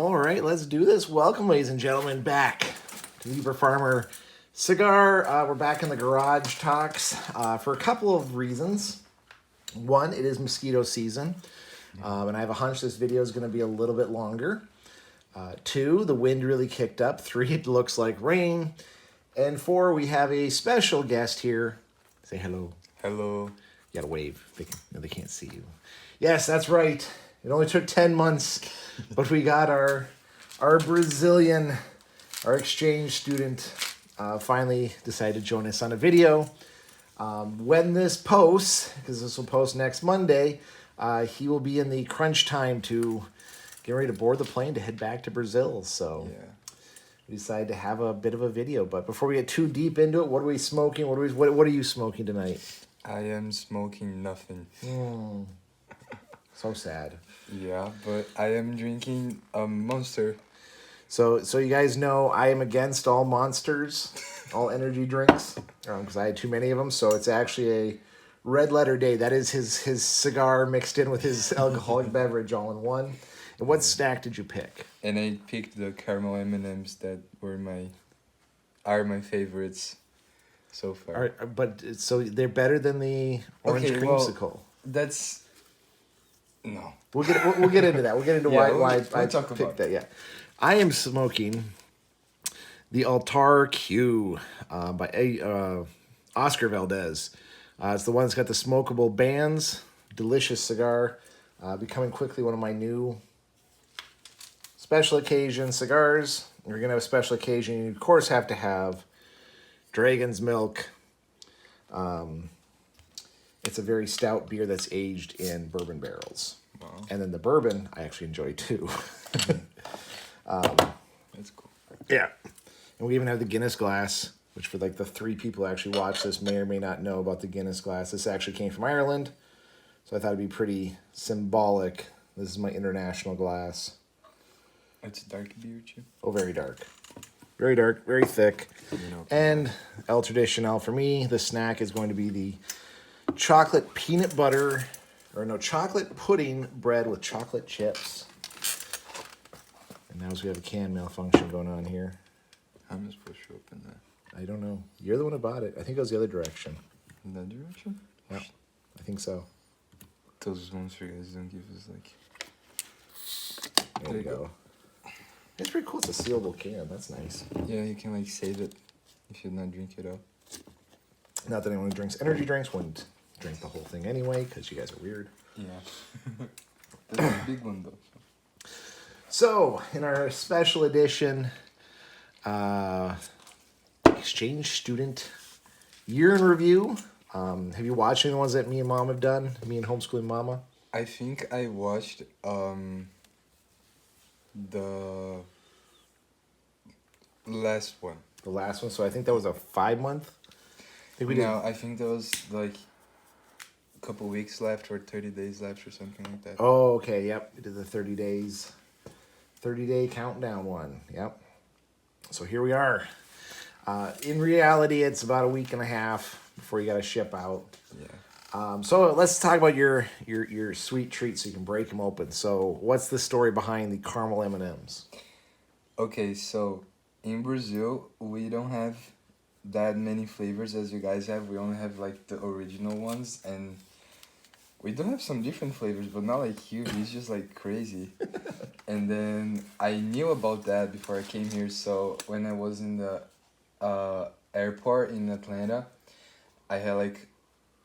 All right, let's do this. Welcome, ladies and gentlemen, back to Weaver Farmer Cigar. We're back in the garage talks for a couple of reasons. One, it is mosquito season, and I have a hunch this video is going to be a little bit longer. Two, the wind really kicked up. Three, it looks like rain. And four, we have a special guest here. Say hello. Hello. You gotta wave. They can't see you. Yes, that's right. It only took 10 months, but we got our Brazilian, our exchange student, finally decided to join us on a video. When this posts, because this will post next Monday, he will be in the crunch time to get ready to board the plane to head back to Brazil. So Yeah. we decided to have a bit of a video. But before we get too deep into it, what are we smoking? What are you smoking tonight? I am smoking nothing. So sad. Yeah, but I am drinking a Monster. So you guys know I am against all monsters, all energy drinks, because I had too many of them. So it's actually a red letter day. That is his cigar mixed in with his alcoholic beverage all in one. And what snack did you pick? And I picked the caramel M&Ms that are my favorites so far. So they're better than the orange Okay, well- creamsicle. That's no. We'll get into that. We'll get into Yeah, why we'll I talk picked about that. Yeah, I am smoking the Altar Q by Oscar Valdez. It's the one that's got the smokable bands. Delicious cigar, becoming quickly one of my new special occasion cigars. You're gonna have a special occasion. You of course have to have Dragon's Milk. It's a very stout beer that's aged in bourbon barrels. Wow. And then the bourbon I actually enjoy too. That's cool. Yeah. And we even have the Guinness glass, which for like the three people who actually watch this may or may not know about the Guinness glass. This actually came from Ireland. So I thought it'd be pretty symbolic. This is my international glass. It's a dark beer too. Oh, very dark. Very dark, very thick. know. And El Tradicional for me, the snack is going to be the chocolate pudding bread with chocolate chips. And now we have a can malfunction going on here. How am I supposed to open that? I don't know. You're the one who bought it. I think it goes the other direction. In that direction? Yeah, I think so. Those Monster guys don't give us like. There you go. It's pretty cool. It's a sealable can. That's nice. Yeah, you can like save it if you not drink it up. Not that anyone who drinks energy drinks wouldn't drink the whole thing anyway, because you guys are weird. Yeah. That's a big one though. So, in our special edition, exchange student year in review. Have you watched any of the ones that me and Mom have done? Me and Homeschooling Mama? I think I watched the last one. The last one. So I think that was a 5 month. I think we did. No, I think there was like a couple weeks left or 30 days left or something like that. Oh, okay. Yep. We did the 30 days. 30-day countdown one. Yep. So here we are. In reality, it's about a week and a half before you got to ship out. Yeah. So let's talk about your sweet treats so you can break them open. So what's the story behind the caramel M&Ms? Okay, so in Brazil, we don't have that many flavors as you guys have. We only have like the original ones, and we do have some different flavors, but not like huge. It's just like crazy. And then I knew about that before I came here. So when I was in the airport in Atlanta, I had like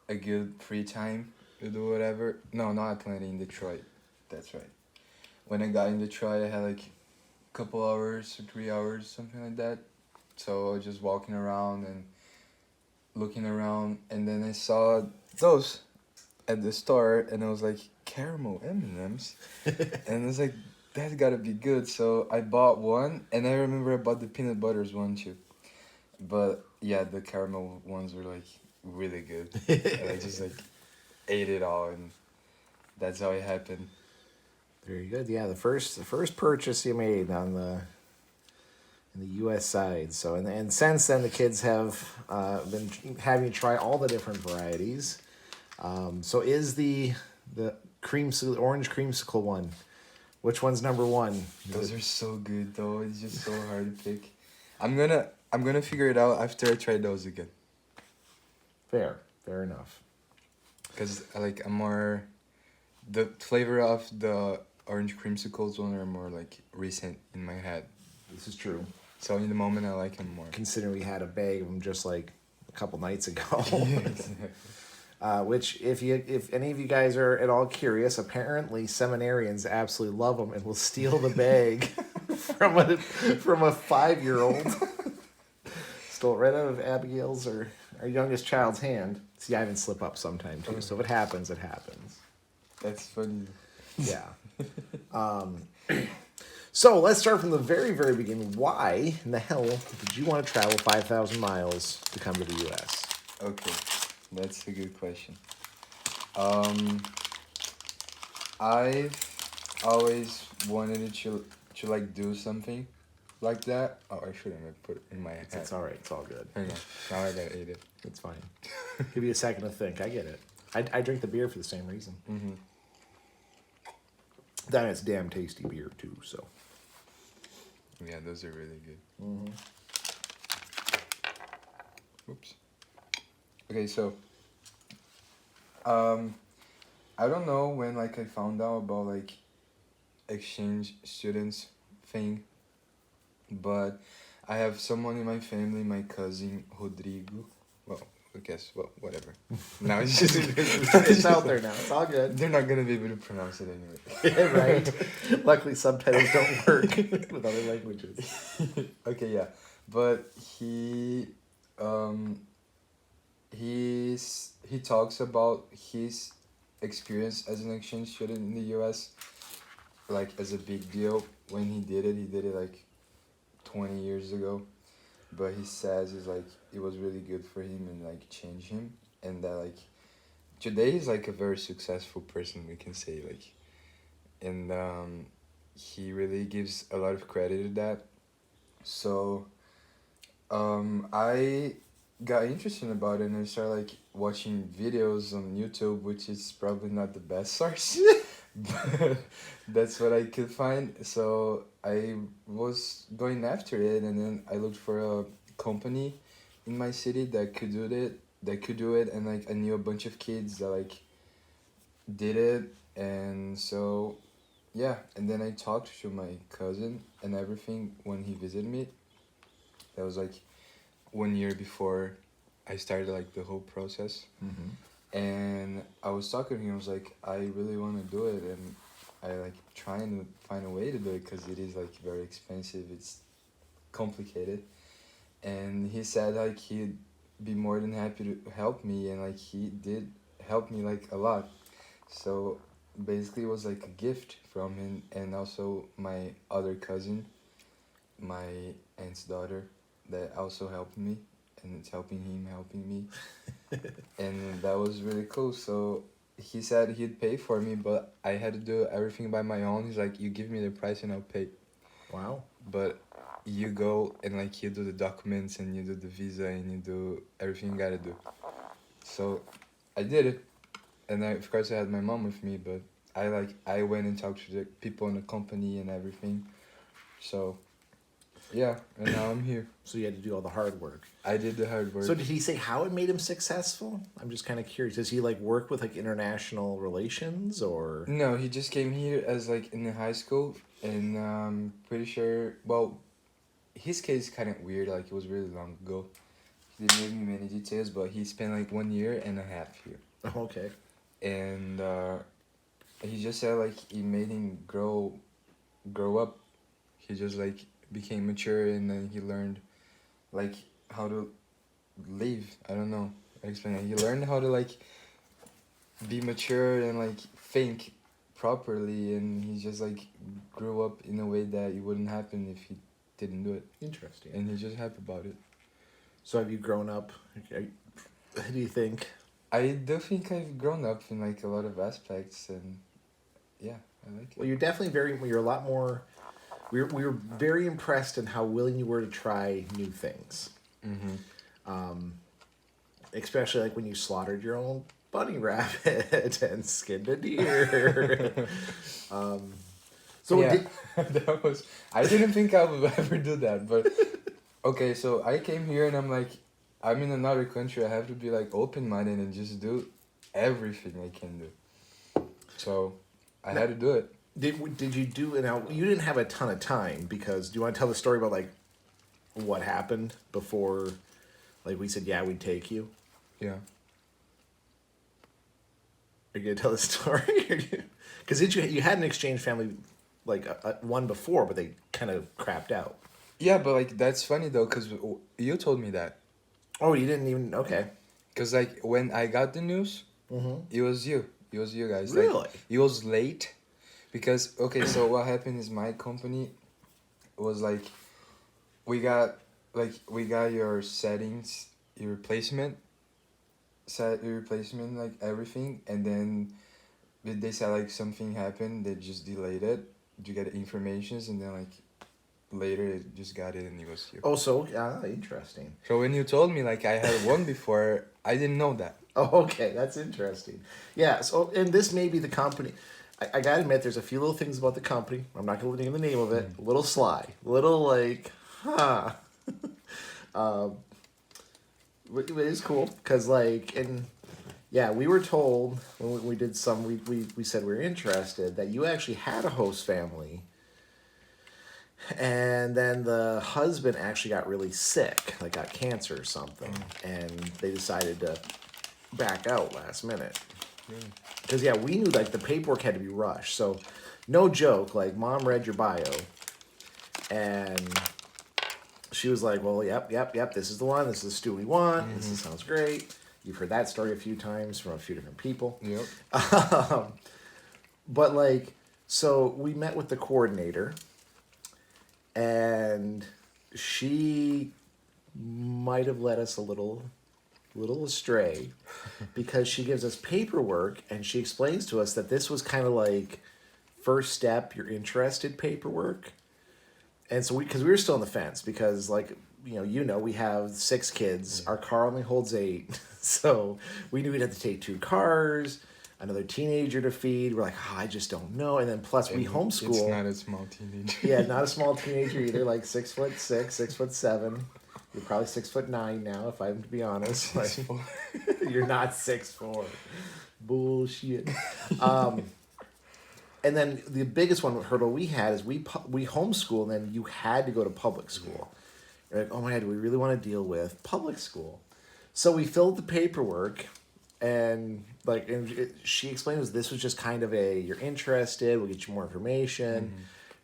a good free time to do whatever. No, not Atlanta, in Detroit. That's right. When I got in Detroit, I had like a couple hours or 3 hours, something like that. So I was just walking around and looking around, and then I saw those at the store, and I was like, caramel M&Ms? And I was like, that gotta be good. So I bought one, and I remember I bought the peanut butters one too. But yeah, the caramel ones were like really good. And I just like ate it all, and that's how it happened. Very good. Yeah, the first purchase you made on the in the U.S. side. So and since then the kids have been having you try all the different varieties. So is the orange creamsicle one Which one's number one? Those are so good though. It's just so hard to pick. I'm gonna figure it out after I try those again. Fair enough. Cause I'm more, the flavor of the orange creamsicles one are more like recent in my head. This is true. So in the moment I like them more. Considering we had a bag of them just like a couple nights ago. Exactly. Which, if any of you guys are at all curious, apparently seminarians absolutely love them and will steal the bag from a 5-year-old. Stole it right out of Abigail's or our youngest child's hand. See, I even slip up sometime too. So if it happens, it happens. That's funny. Yeah. So let's start from the very, very beginning. Why in the hell did you want to travel 5,000 miles to come to the U.S.? Okay, that's a good question. I've always wanted to like do something like that. Oh, I shouldn't have put it in my head. It's all right. It's all good. I know. Now I gotta eat it. It's fine. Give you a second to think. I get it. I drink the beer for the same reason. Mm-hmm. Then it's damn tasty beer too. So. Yeah, those are really good. Mm-hmm. Oops. Okay, so I don't know when I found out about exchange students thing, but I have someone in my family, my cousin Rodrigo. Well, I guess whatever. Now it's just It's out there now. It's all good. They're not gonna be able to pronounce it anyway. Right. Luckily, subtitles don't work with other languages. Okay, yeah, but he talks about his experience as an exchange student in the U.S. As a big deal when he did it. He did it 20 years ago, but he says it was really good for him and changed him, and that today he's a very successful person, we can say, and he really gives a lot of credit to that. So I got interested about it and I started watching videos on YouTube, which is probably not the best source, but that's what I could find. So I was going after it, and then I looked for a company in my city that could do it, and I knew a bunch of kids that did it, and so yeah, and then I talked to my cousin and everything when he visited me. That was 1 year before I started the whole process. Mm-hmm. And I was talking to him. I was I really want to do it, and I trying to find a way to do it because it is very expensive. It's complicated, and he said he'd be more than happy to help me, and he did help me a lot. So basically, it was a gift from him, and also my other cousin, my aunt's daughter, that also helped me, and it's helping me. And that was really cool. So he said he'd pay for me, but I had to do everything by my own. He's you give me the price and I'll pay. Wow. But you go and you do the documents and you do the visa and you do everything you gotta do. So I did it, and of course I had my mom with me, but I went and talked to the people in the company and everything. So yeah, and now I'm here. So you had to do all the hard work. I did the hard work. So did he say how it made him successful? I'm just kind of curious. Does he work with international relations or? No, he just came here as in the high school, and pretty sure. Well, his case is kind of weird. It was really long ago. He didn't give me many details, but he spent 1 year and a half here. Oh, okay. And he just said it made him grow up. He just became mature, and then he learned how to live. I don't know. I explain it. He learned how to be mature and think properly, and he just grew up in a way that it wouldn't happen if he didn't do it. Interesting. And he's just happy about it. So have you grown up? What do you think? I do think I've grown up in a lot of aspects, and yeah, I like it. Well, you're definitely you're a lot more. We were very impressed in how willing you were to try new things. Mm-hmm. Especially when you slaughtered your own bunny rabbit and skinned a deer. So yeah, did, that was. I didn't think I would ever do that, but okay. So I came here and I'm like, I'm in another country. I have to be like open minded and just do everything I can do. So I had to do it. did you do it now? You didn't have a ton of time because do you want to tell the story about like what happened before, like we said, yeah, we'd take you. Yeah. Are you gonna tell the story? Because you had an exchange family, like one before, but they kind of crapped out. Yeah, but like that's funny though, cause you told me that. Oh, you didn't even okay. Cause like when I got the news, Mm-hmm. it was you. It was you guys. Really? Like, it was late, because okay. So what happened is my company was like, we got your settings, your replacement, set your replacement, like everything, and then they said like something happened. They just delayed it. You get informations, and then like later it just got it, and it was you. Oh, so interesting. So when you told me like I had one before, I didn't know that. Oh, okay, that's interesting. Yeah. So, and this may be the company. I gotta admit, there's a few little things about the company. I'm not gonna name the name of it. A little sly, little like, huh. It is cool because like and yeah, we were told when we did some we said we were interested that you actually had a host family, and then the husband actually got really sick, like got cancer or something, and they decided to back out last minute. Because yeah, we knew like the paperwork had to be rushed. So, no joke. Like mom read your bio, and she was like, "Well, yep. This is the one. This is the stew we want. This sounds great." You've heard that story a few times from a few different people. Yep. But like, so we met with the coordinator, and she might have led us a little astray because she gives us paperwork and she explains to us that this was kind of like first step you're interested paperwork. And so because we were still on the fence because like we have 6 kids, our car only holds 8, so we knew we'd have to take 2 cars, another teenager to feed. We're like, I just don't know. And then plus we homeschool. It's not a small teenager. Yeah, not a small teenager either, like 6'6", 6'7". You're probably 6'9" now, if I'm to be honest. Like, you're not 6'4". Bullshit. And then the biggest hurdle we had is we homeschool, and then you had to go to public school. You're like, oh my god, do we really want to deal with public school? So we filled the paperwork, and she explained this was just kind of you're interested, we'll get you more information.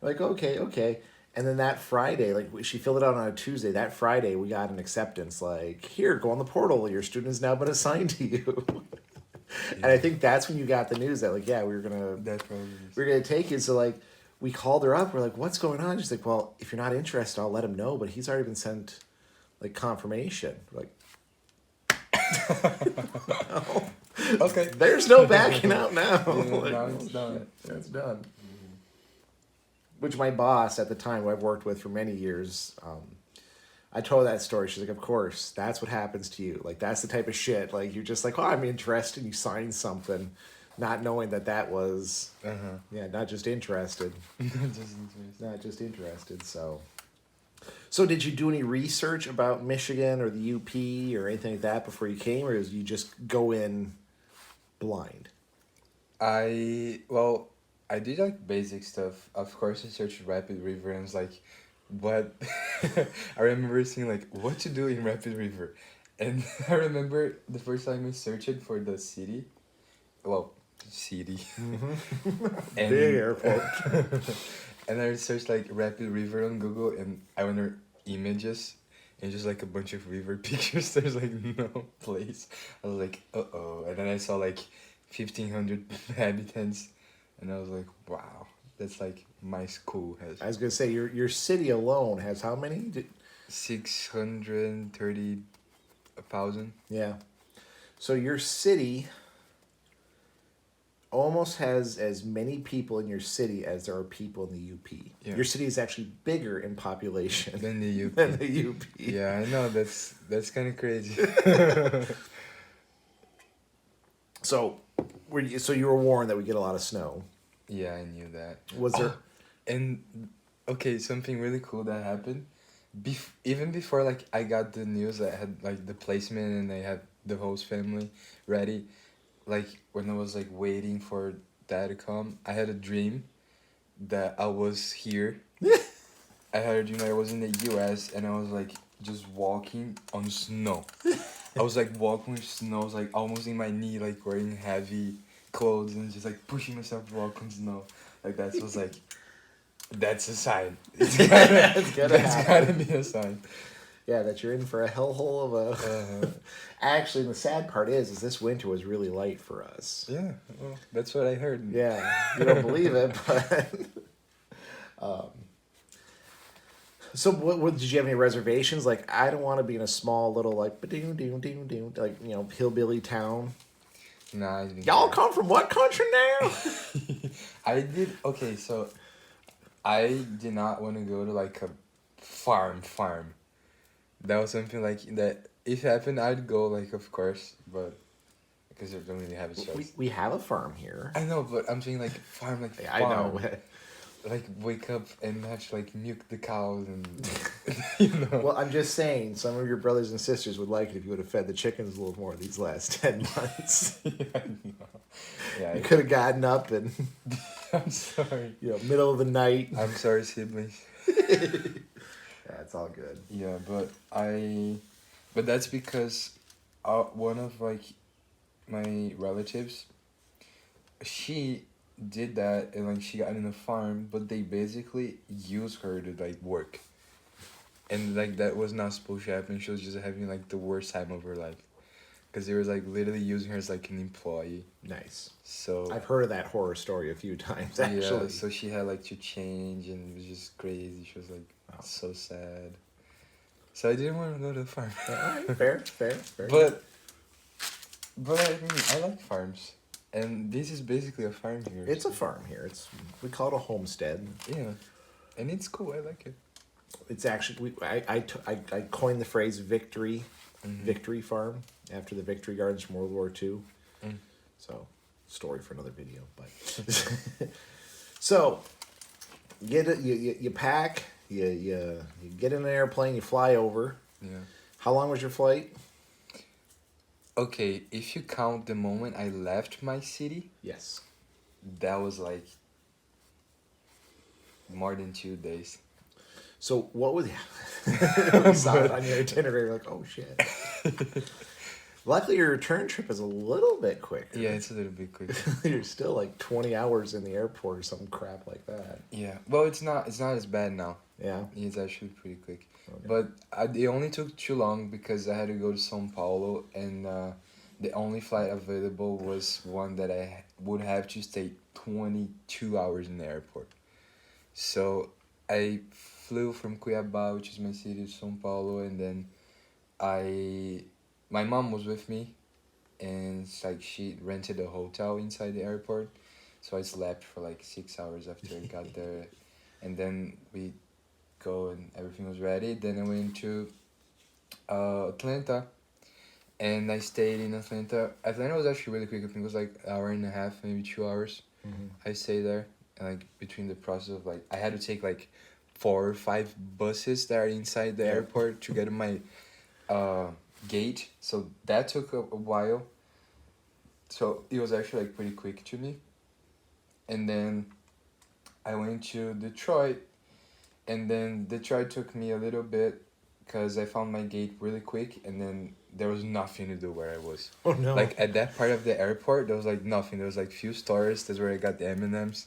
We're like, okay. And then that Friday, like she filled it out on a Tuesday. That Friday, we got an acceptance. Like, here, go on the portal. Your student has now been assigned to you. And I think that's when you got the news that like, yeah, we were gonna take you. So like, we called her up. We're like, what's going on? She's like, well, if you're not interested, I'll let him know. But he's already been sent like confirmation. We're like, no. Okay. There's no backing out now. Yeah, Like, now it's done. It's done. Which my boss at the time, who I've worked with for many years, I told her that story. She's like, of course, that's what happens to you. Like, that's the type of shit. Like, you're just like, oh, I'm interested. You sign something, not knowing that was, not just interested. Not just interested. So did you do any research about Michigan or the UP or anything like that before you came, or did you just go in blind? I did like basic stuff. Of course, I searched Rapid River and I was like, what? I remember seeing like what to do in Rapid River, and I remember the first time I searched for the city, and Big airport. and I searched like Rapid River on Google, and I went to images, and just like a bunch of river pictures. There's like no place. I was like, and then I saw like 1,500 inhabitants. And I was like, wow, that's like my school has. I was gonna say your city alone has how many? 630,000. Yeah, so your city almost has as many people in your city as there are people in the UP. Yeah. Your city is actually bigger in population Than the UP. than the UP. Yeah, I know, that's kind of crazy. So you were warned that we get a lot of snow. Yeah, I knew that. Was there And okay, something really cool that happened. Even before like I got the news, I had like the placement and I had the host family ready. Like when I was like waiting for that to come, I had a dream that I was here. I had a dream that I was in the U.S. and I was like just walking on snow. I was like walking with snow, I was like almost in my knee, like wearing heavy clothes and just like pushing myself to walk on snow. Like that was like that's a sign. It's gotta, It's gonna that's gotta happen. be a sign. Yeah, that you're in for a hellhole of a. Uh-huh. Actually, the sad part is this winter was really light for us. Yeah, well, that's what I heard. Yeah, you don't believe it, but. So, what did you have any reservations? Like, I don't want to be in a small little like like hillbilly town. Nah, I didn't Y'all care. come from what country now? I did okay, so I did not want to go to like a farm. That was something like that. If it happened, I'd go like of course, but because I don't really have a choice. We have a farm here. I know, but I'm saying like farm, like I know. farm. Like wake up and have to like milk the cows and you know. Well, I'm just saying, some of your brothers and sisters would like it if you would have fed the chickens a little more these last 10 months. Yeah, I know. Yeah, You could have gotten up and, I'm sorry. middle of the night. I'm sorry, siblings. Yeah, it's all good. Yeah, but that's because one of like my relatives, she did that and like she got in a farm, but they basically used her to like work, and like that was not supposed to happen. She was just having like the worst time of her life, because they was like literally using her as like an employee. Nice. So I've heard of that horror story a few times, yeah, actually. so she had like to change and it was just crazy. She was like Wow. so sad. So I didn't want to go to the farm. All right, fair. But I mean I like farms, and this is basically a farm here. It's a so- farm here. We call it a homestead. Yeah, and it's cool. I like it. It's actually I coined the phrase victory, Mhm. victory farm after the Victory Gardens from World War II. Mm. So, story for another video. But so, you pack, you get in an airplane, you fly over. Yeah. How long was your flight? Okay, if you count the moment I left my city, Yes. that was like more than 2 days. So what was we saw it on your itinerary? Like, oh shit. Luckily, your return trip is a little bit quicker. Yeah, it's a little bit quick. You're still like 20 hours in the airport or some crap like that. Yeah, well, it's not as bad now. Yeah. It's actually pretty quick. Okay. But it only took too long because I had to go to São Paulo, and the only flight available was one that I would have to stay 22 hours in the airport. So I flew from Cuiabá, which is my city, to São Paulo, and then my mom was with me, and it's like she rented a hotel inside the airport, so I slept for like 6 hours after I got there, and then we go and everything was ready. Then I went to Atlanta, and I stayed in Atlanta. Atlanta was actually really quick. I think it was like an hour and a half, maybe 2 hours. Mm-hmm. I stayed there, and like between the process of like I had to take like 4 or 5 buses that are inside the Yeah. airport to get to my gate. So that took a while. So it was actually like pretty quick to me. And then I went to Detroit, and then Detroit took me a little bit because I found my gate really quick, and then there was nothing to do where I was. Oh no. Like at that part of the airport, there was like nothing. There was like few stores. That's where I got the M&Ms,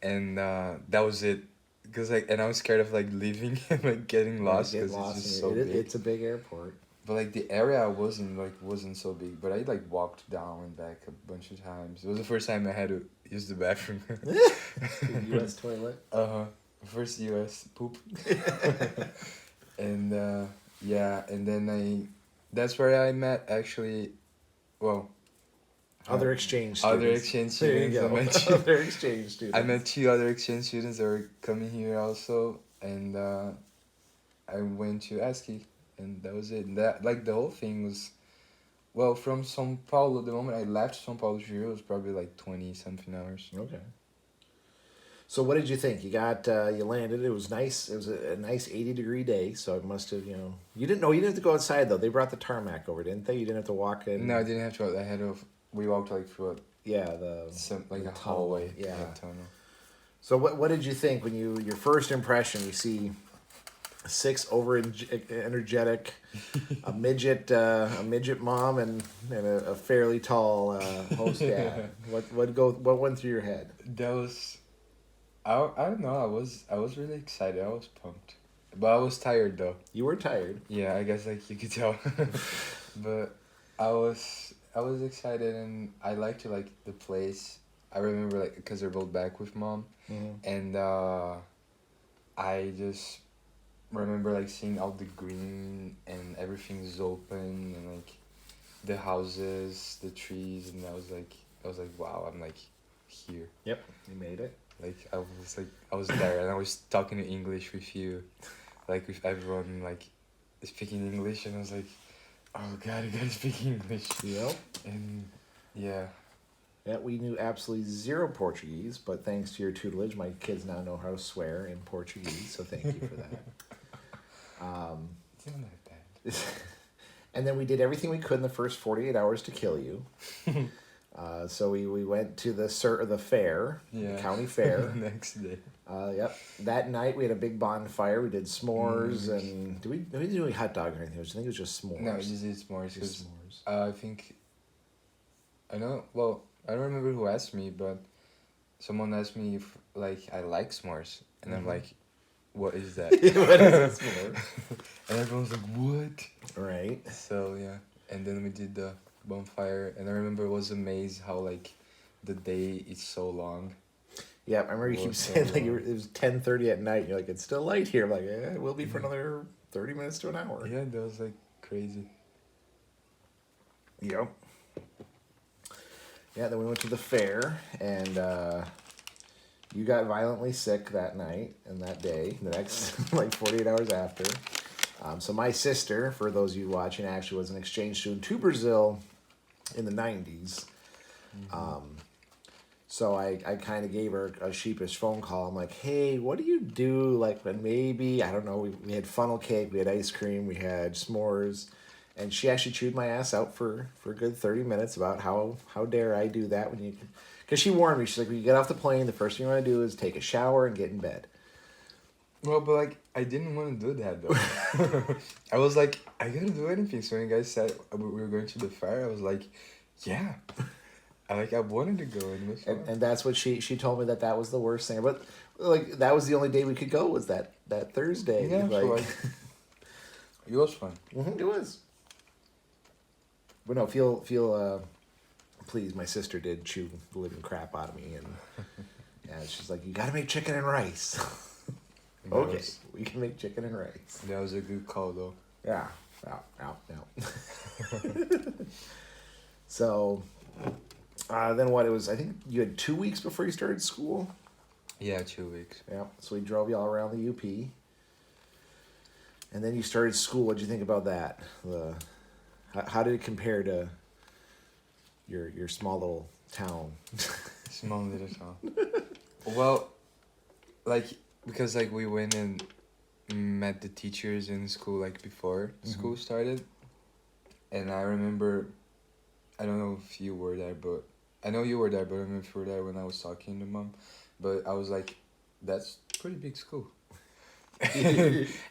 and that was it. Cause like, and I was scared of like leaving and like getting lost Get because lost it's just in so it. big. It's a big airport. But like the area wasn't so big. But I like walked down and back a bunch of times. It was the first time I had to use the bathroom. U.S. toilet. First U.S. poop. And yeah, and then that's where I met actually, well. Other exchange students. Other exchange There you students. I go. met two. Other exchange students. I met 2 other exchange students that were coming here also, and I went to ASCII, and that was it. And that like the whole thing was, well, from São Paulo. The moment I left São Paulo to here, it was probably like 20 something hours. Okay. So what did you think? You got you landed. It was nice. It was a nice 80-degree day. So it must have you didn't know you didn't have to go outside though. They brought the tarmac over, didn't they? You didn't have to walk in. No, I didn't have to. I had to. We walked like through Yeah, the some like the a tunnel. hallway. Yeah. Tunnel. So what did you think when your first impression? You see six over energetic, a midget mom and a fairly tall host dad. What went through your head? That was. I don't know. I was really excited. I was pumped, but I was tired though. You were tired. Yeah, I guess like you could tell, but I was excited and I liked like the place. I remember like because they're both back with mom, and I just remember like seeing all the green and everything's open and like the houses, the trees, and I was like wow, I'm like here. Yep, you made it. Like I was there and I was talking in English with you, like with everyone like speaking English and I was like, oh god, you gotta speak English. Yep. And yeah. Yeah, we knew absolutely zero Portuguese, but thanks to your tutelage, my kids now know how to swear in Portuguese. So thank you for that. It's not that bad. And then we did everything we could in the first 48 hours to kill you. So we went to the fair, the county fair. The next day. Yep. That night we had a big bonfire. We did s'mores and we didn't do any hot dog or anything. I think it was just s'mores. No, we just did s'mores. Just s'mores. I think. I know. Well, I don't remember who asked me, but someone asked me if like I like s'mores, and I'm like, "What is that?" What is a s'more? And everyone's like, "What?" Right. So yeah, and then we did the bonfire, and I remember I was amazed how like the day is so long. Yeah, I remember you keep saying like it was 10:30 at night. You're like, it's still light here. I'm like, yeah, it will be for another 30 minutes to an hour. Yeah, that was like crazy. Yep. Yeah, then we went to the fair, and you got violently sick that night and that day, the next, like 48 hours after. So my sister, for those of you watching, actually was an exchange student to Brazil in the 90s. So I kind of gave her a sheepish phone call. I'm like, hey, what do you do? Like when maybe, I don't know, we had funnel cake, we had ice cream, we had s'mores. And she actually chewed my ass out for a good 30 minutes about how dare I do that when you can. Because she warned me. She's like, when you get off the plane, the first thing you want to do is take a shower and get in bed. Well, but like, I didn't want to do that though. I was like, I gotta do anything. So when you guys said we were going to the fair, I was like, yeah. I wanted to go and it was fun. And that's what she told me that was the worst thing. But like that was the only day we could go was that Thursday. Yeah, like, so like, it was fun. It was. But no, feel please. My sister did chew the living crap out of me, and yeah, she's like, you got to make chicken and rice. Okay, we can make chicken and rice. That was a good call though. Yeah, out. So, then what? It was. I think you had 2 weeks before you started school. Yeah, 2 weeks. Yeah. So we drove you all around the UP, and then you started school. What'd you think about that? How did it compare to your small little town? Small little town. Well, like because like we went and met the teachers in school like before school started, and I remember, I don't know if you were there, but I know you were there, but I don't know if you were there when I was talking to mom, but I was like, that's pretty big school.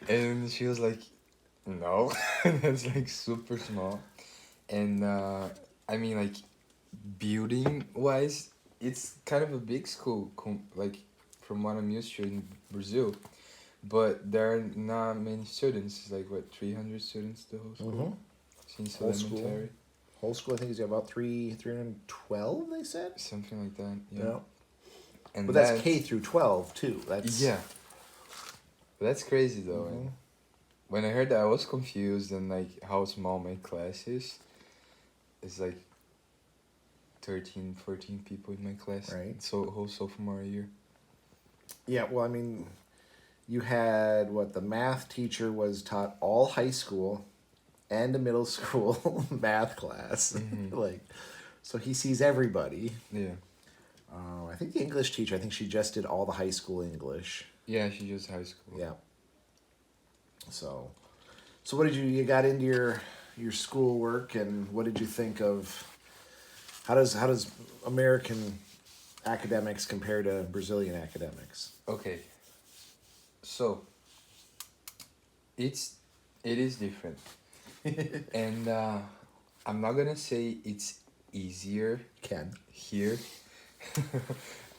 And she was like, no, that's like super small. And I mean like building wise, it's kind of a big school, like from what I'm used to in Brazil, but there are not many students. It's like what, 300 students the whole school since Whole school. elementary. Whole school, I think, is about 312. They said Something like that. Yeah. Yeah. And But that's K through 12 too. That's Yeah. But that's crazy though. And when I heard that, I was confused and like how small my class is. It's like 13, 14 people in my class. Right. So whole sophomore year. Yeah, well, I mean, you had the math teacher was taught all high school and a middle school math class. Like, so he sees everybody. Yeah. I think the English teacher. I think she just did all the high school English. Yeah, she just high school. Yeah. So what did you got into your schoolwork, and what did you think of how does American academics compare to Brazilian academics? Okay. So it is different. And I'm not gonna say it's easier Ken. here.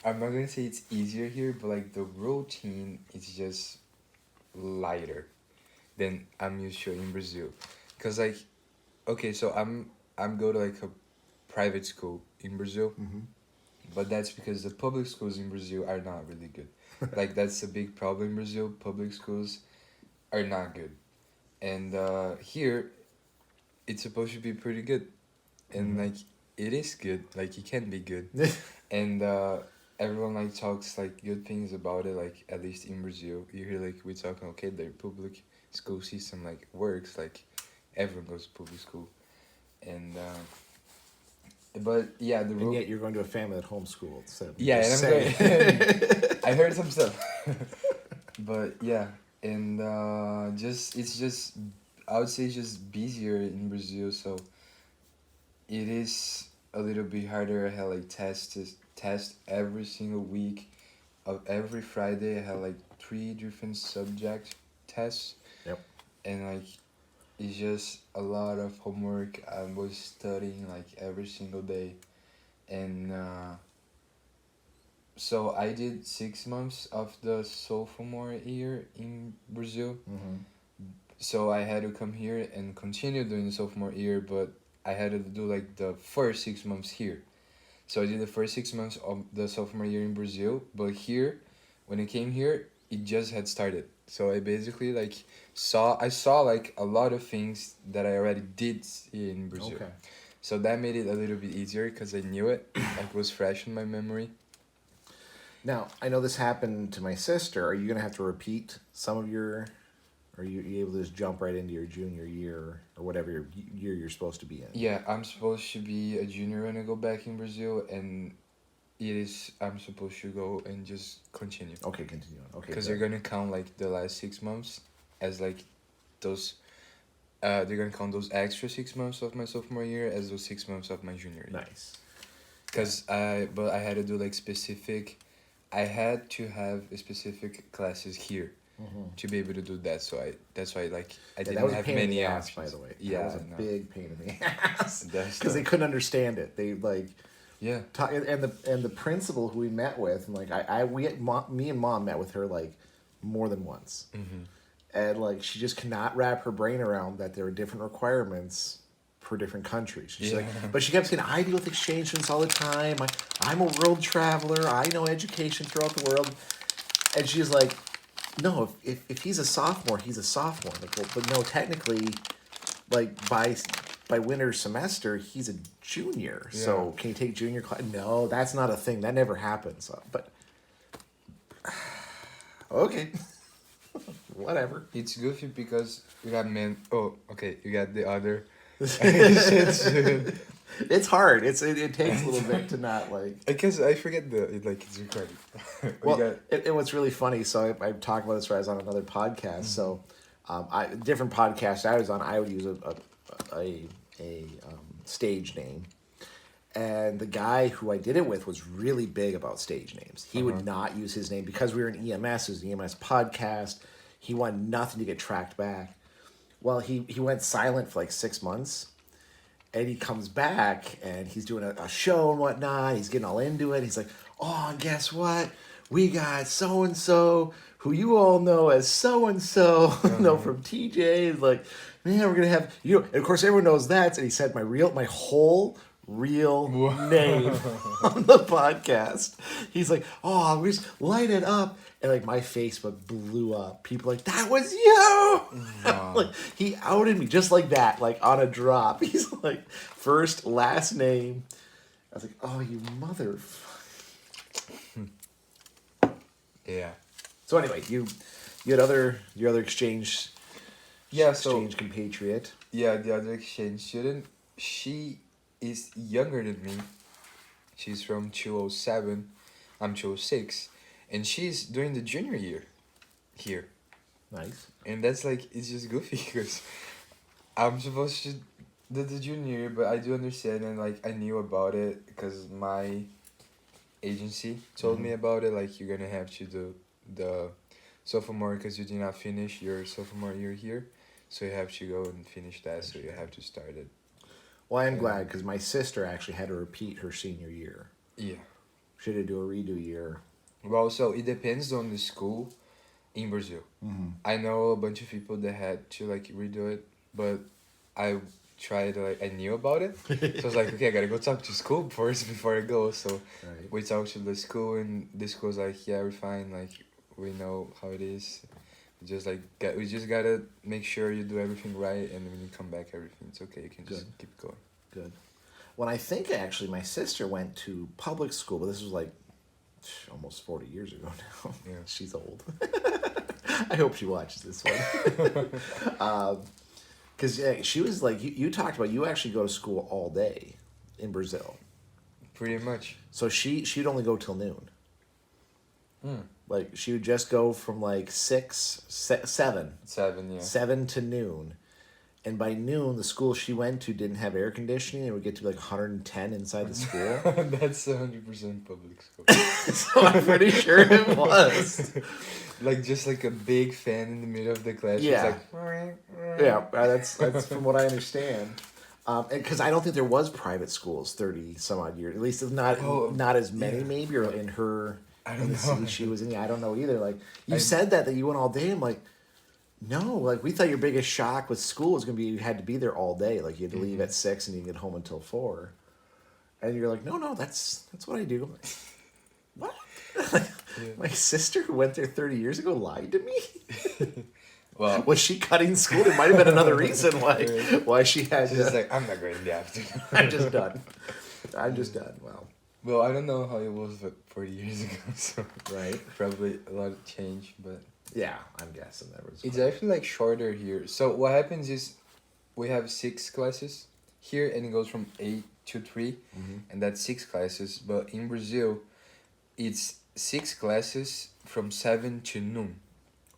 I'm not gonna say it's easier here, but like the routine is just lighter than I'm used to in Brazil. Cause like, okay, so I'm go to like a private school in Brazil, but that's because the public schools in Brazil are not really good. Like that's a big problem in Brazil. Public schools are not good, and here it's supposed to be pretty good, and like it is good. Like it can be good, and everyone like talks like good things about it. Like at least in Brazil, you hear like we talking okay, their public school system like works. Like everyone goes to public school, and but yeah, the And yet you're going to a family that homeschooled. So yeah, and just I'm saying. going. I heard some stuff, but yeah, and just it's just I would say it's just busier in Brazil, so it is a little bit harder. I had like test every single week. Of every Friday, I had like 3 different subject tests. Yep. And like, it's just a lot of homework. I was studying like every single day, and so I did 6 months of the sophomore year in Brazil. So I had to come here and continue doing the sophomore year, but I had to do like the first 6 months here. So I did the first 6 months of the sophomore year in Brazil, but here, when I came here, it just had started. So I basically like I saw like a lot of things that I already did in Brazil. Okay. So that made it a little bit easier because I knew it, like it was fresh in my memory. Now, I know this happened to my sister. Are you going to have to repeat some of your... Or are you able to just jump right into your junior year or whatever year you're supposed to be in? Yeah, I'm supposed to be a junior when I go back in Brazil, and I'm supposed to go and just continue. Okay, continue on. Okay. Because they're gonna count like the last 6 months as like those. They're gonna count those extra 6 months of my sophomore year as those 6 months of my junior year. Nice. But I had to do like specific. I had to have specific classes here. To be able to do that, so that's why like I didn't that was have a pain in many the ass, options. by the way. Yeah, that was a big pain in the ass That's because they couldn't understand it. They like yeah. and the principal who we met with, and like me and mom met with her like more than once, and like she just cannot wrap her brain around that there are different requirements for different countries. She's like, but she kept saying, I deal with exchange students all the time. I'm a world traveler. I know education throughout the world, and she's like, no, if he's a sophomore, he's a sophomore. Like, well, but no, technically, like by winter semester, he's a junior. Yeah. So can you take junior class? No, that's not a thing. That never happens. But okay, whatever. It's goofy because you got men. Oh, okay, you got the other. It's hard. It takes a little bit to not like. Because I forget it's recorded. Well, and what's really funny. So I talked about this when I was on another podcast. So, different podcasts I was on, I would use a stage name, and the guy who I did it with was really big about stage names. He would not use his name because we were in EMS. It was an EMS podcast. He wanted nothing to get tracked back. Well, he went silent for like 6 months. And he comes back, and he's doing a show and whatnot. He's getting all into it. He's like, oh, and guess what? We got so-and-so, who you all know as so-and-so, from TJ. He's like, man, we're going to have, and of course, everyone knows that. And he said my whole real name on the podcast. He's like, oh, we just light it up. And like my Facebook blew up. People like, that was you. Wow. Like he outed me just like that, like on a drop. He's like, first, last name. I was like, oh, you mother. Yeah. So anyway, you had your other exchange. Yeah. Exchange compatriot. Yeah, the other exchange student. She is younger than me, She's from 207. I'm 206. And she's doing the junior year here. Nice. And that's like, it's just goofy because I'm supposed to do the junior year, but I do understand and like I knew about it because my agency told me about it. Like, you're gonna have to do the sophomore because you did not finish your sophomore year here. So you have to go and finish that, so you have to start it. Well, I'm glad because my sister actually had to repeat her senior year. Yeah. She had to do a redo year. Well, so it depends on the school in Brazil. I know a bunch of people that had to like redo it, but I tried, like, I knew about it. So I was like, okay, I gotta go talk to school first before I go. So Right. we talked to the school, and the school's like, yeah, we're fine. Like, we know how it is. We just gotta make sure you do everything right, and when you come back, everything's okay. You can just keep going. Good. When I think actually my sister went to public school, but this was like almost 40 years ago now. Yeah. She's old. I hope she watches this one. Because she was like, you talked about, you actually go to school all day in Brazil. Pretty much. So she'd only go till noon. Hmm. Like she would just go from like 7 7, yeah. 7 to noon. And by noon, the school she went to didn't have air conditioning. It would get to like 110 inside the school. That's 100% public school. So I'm pretty sure it was. Like, just like a big fan in the middle of the class. Yeah. It's like, Yeah, that's from what I understand. Because I don't think there was private schools 30 some odd years. At least it's not as many, yeah. maybe, or in her I in don't the know. city she was in. Yeah, I don't know either. Like you said that you went all day. I'm like, no. Like we thought your biggest shock with school was gonna be you had to be there all day. Like you had to leave at 6 and you get home until 4. And you're like, no, that's what I do. I'm like, what? My sister who went there 30 years ago lied to me. Well, Was she cutting school? There might have been another reason why she had she's to. just like, I'm not going in the afternoon. I'm just done. I'm just done. Well, Well, I don't know how it was 40 years ago, so right. probably a lot of change, but Yeah, I'm guessing there was. it's actually like shorter here. So what happens is we have 6 classes here, and it goes from 8 to 3, and that's 6 classes. But in Brazil, it's 6 classes from 7 to noon.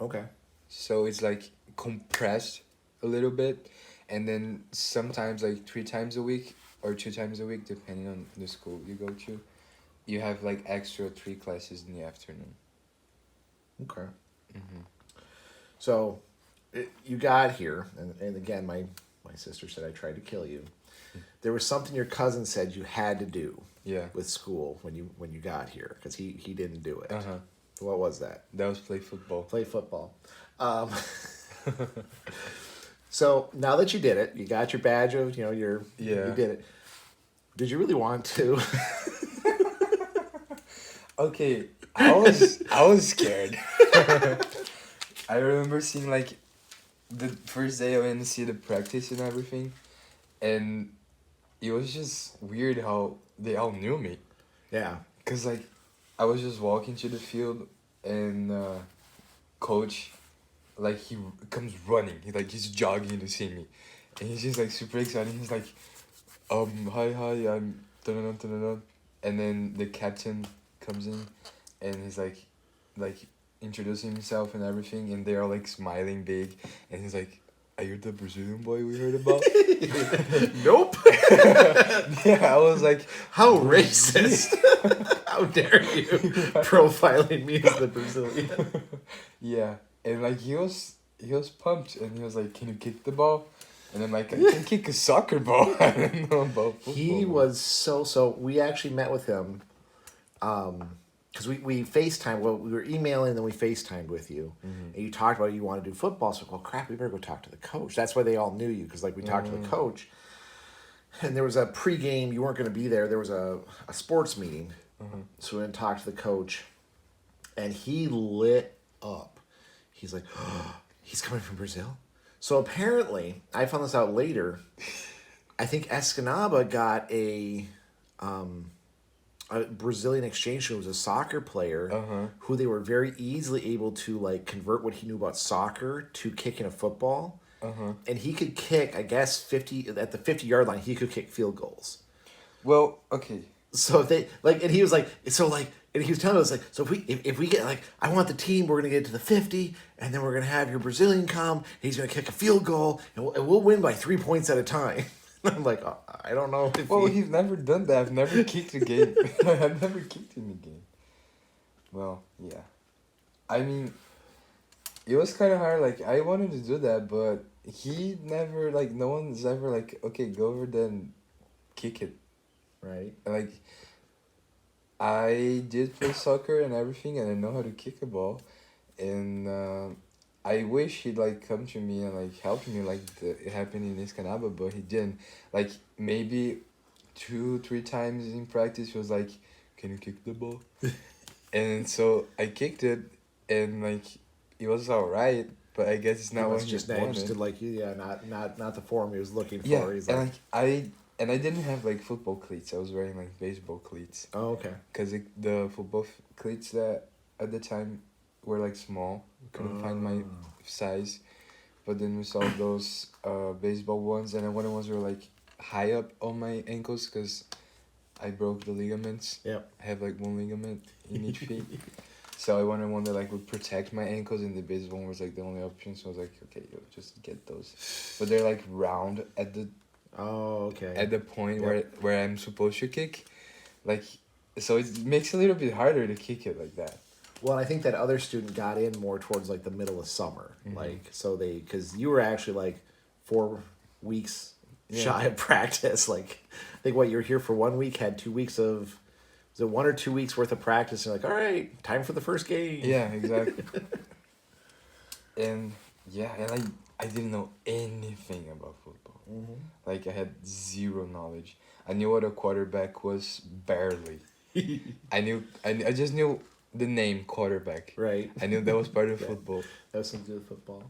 Okay. So it's like compressed a little bit, and then sometimes like 3 times a week or 2 times a week, depending on the school you go to, you have like extra 3 classes in the afternoon. Okay. So, you got here, and again, my sister said I tried to kill you. There was something your cousin said you had to do Yeah. with school when you got here because he didn't do it. Uh-huh. What was that? That was play football. Play football. So now that you did it, you got your badge of you did it. Did you really want to? Okay, I was scared. I remember seeing like the first day I went to see the practice and everything, and it was just weird how they all knew me. Yeah. Cause like I was just walking to the field, and coach, like he comes running. He's jogging to see me, and he's just like super excited. He's like, hi, I'm dun-dun-dun, dun-dun-dun." And then the captain comes in, and he's like introducing himself and everything, and they're all like smiling big, and he's like, "Are you the Brazilian boy we heard about?" Nope. Yeah, I was like, How racist. How dare you profiling me as the Brazilian? yeah, and like he was pumped, and he was like, "Can you kick the ball?" And I'm like, "I can kick a soccer ball." I don't know about football. He was so we actually met with him because we FaceTimed. Well, we were emailing, and then we FaceTimed with you, and you talked about you want to do football. So, well, crap, we better go talk to the coach. That's why they all knew you because we talked to the coach, and there was a pregame. You weren't going to be there. There was a sports meeting, so we went and talked to the coach, and he lit up. He's like, oh, he's coming from Brazil. So apparently, I found this out later. I think Escanaba got a Brazilian exchange student who was a soccer player who they were very easily able to like convert what he knew about soccer to kicking a football. And he could kick, I guess, 50 at the 50-yard line. He could kick field goals. Well, okay. So if they like, and he was like, so like, and he was telling us like, so if we get like, I want the team, we're gonna get to the 50, and then we're gonna have your Brazilian come, and he's gonna kick a field goal, and we'll win by 3 points at a time. I'm like, I don't know if Well, he's never done that. I've never kicked a game. I've never kicked in a game. Well, yeah. I mean, it was kind of hard. Like, I wanted to do that, but he never, like, no one's ever like, okay, go over there and kick it. right. Like, I did play soccer and everything, and I know how to kick a ball. And I wish he'd, like, come to me and, like, help me, like, it happened in Escanaba, but he didn't. Like, maybe 2-3 times in practice, he was like, can you kick the ball? And so I kicked it, and, like, it was alright, but I guess it's not what he just wanted. did like not the form he was looking for. Yeah, He's and, like, like, I didn't have, like, football cleats. I was wearing, like, baseball cleats. oh, okay. Because the football cleats that at the time were, like, small. Couldn't find my size. But then we saw those baseball ones, and I wanted ones that were, like, high up on my ankles because I broke the ligaments. Yep. I have, like, one ligament in each feet. So I wanted one that, like, would protect my ankles, and the baseball one was, like, the only option. So I was like, okay, yo, just get those. But they're, like, round at the Oh, okay. at the point Yep. where I'm supposed to kick. Like, so it makes it a little bit harder to kick it like that. Well, I think that other student got in more towards like the middle of summer, like so they because you were actually like 4 weeks shy of practice. Like, I think what you were here for 1 week, had 2 weeks of, was it 1 or 2 weeks worth of practice? And you're like, all right, time for the first game. Yeah, exactly. And yeah, and I didn't know anything about football. Like, I had zero knowledge. I knew what a quarterback was barely. I just knew the name quarterback. Right. I knew that was part of football. That was something to do with football.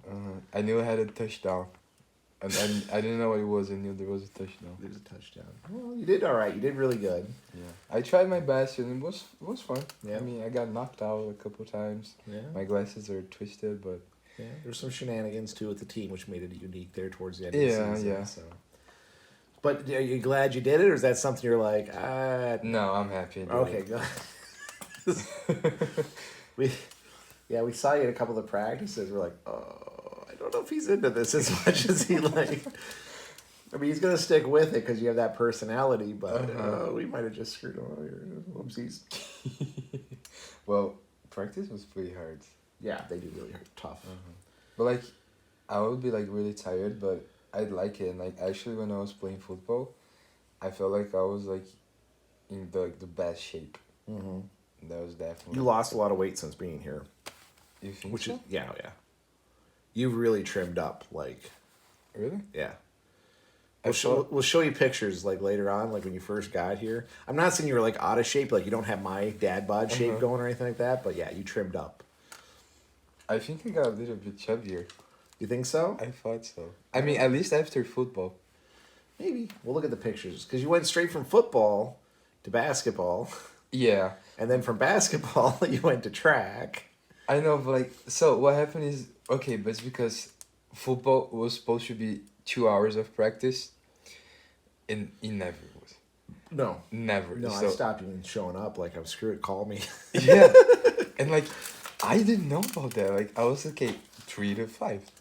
I knew I had a touchdown. And I didn't know what it was. I knew there was a touchdown. There's a touchdown. Well, you did all right. You did really good. Yeah, I tried my best and it was fun. Yeah. I mean, I got knocked out a couple times. Yeah. My glasses are twisted, but Yeah. There's some shenanigans too with the team, which made it unique there towards the end of Yeah, the season. yeah. So. But are you glad you did it, or is that something you're like, no, I'm happy. okay, good. we saw you at a couple of the practices. We're like, oh, I don't know if he's into this as much as he like. I mean, he's gonna stick with it because you have that personality, but we might have just screwed him here. Whoopsies. Well, practice was pretty hard. Yeah, they do really tough. But like, I would be like really tired, but I'd like it. And like, actually, when I was playing football, I felt like I was like in the best shape. Mm-hmm. That was definitely. You lost a lot of weight since being here, You think which so? is yeah. You've really trimmed up, like Really? yeah. I thought- We'll show you pictures like later on, like when you first got here. I'm not saying you were like out of shape, like you don't have my dad bod shape going or anything like that, but yeah, you trimmed up. I think I got a little bit chubbier. You think so? I thought so. I mean, at least after football. Maybe. We'll look at the pictures because you went straight from football to basketball, Yeah. and then from basketball you went to track. I know, but like, so what happened is, okay, but it's because football was supposed to be 2 hours of practice, and it never was. No. Never. No, I So, stopped even showing up. Like, I'm screw it, call me. yeah. And like, I didn't know about that. Like, I was okay, 3 to 5.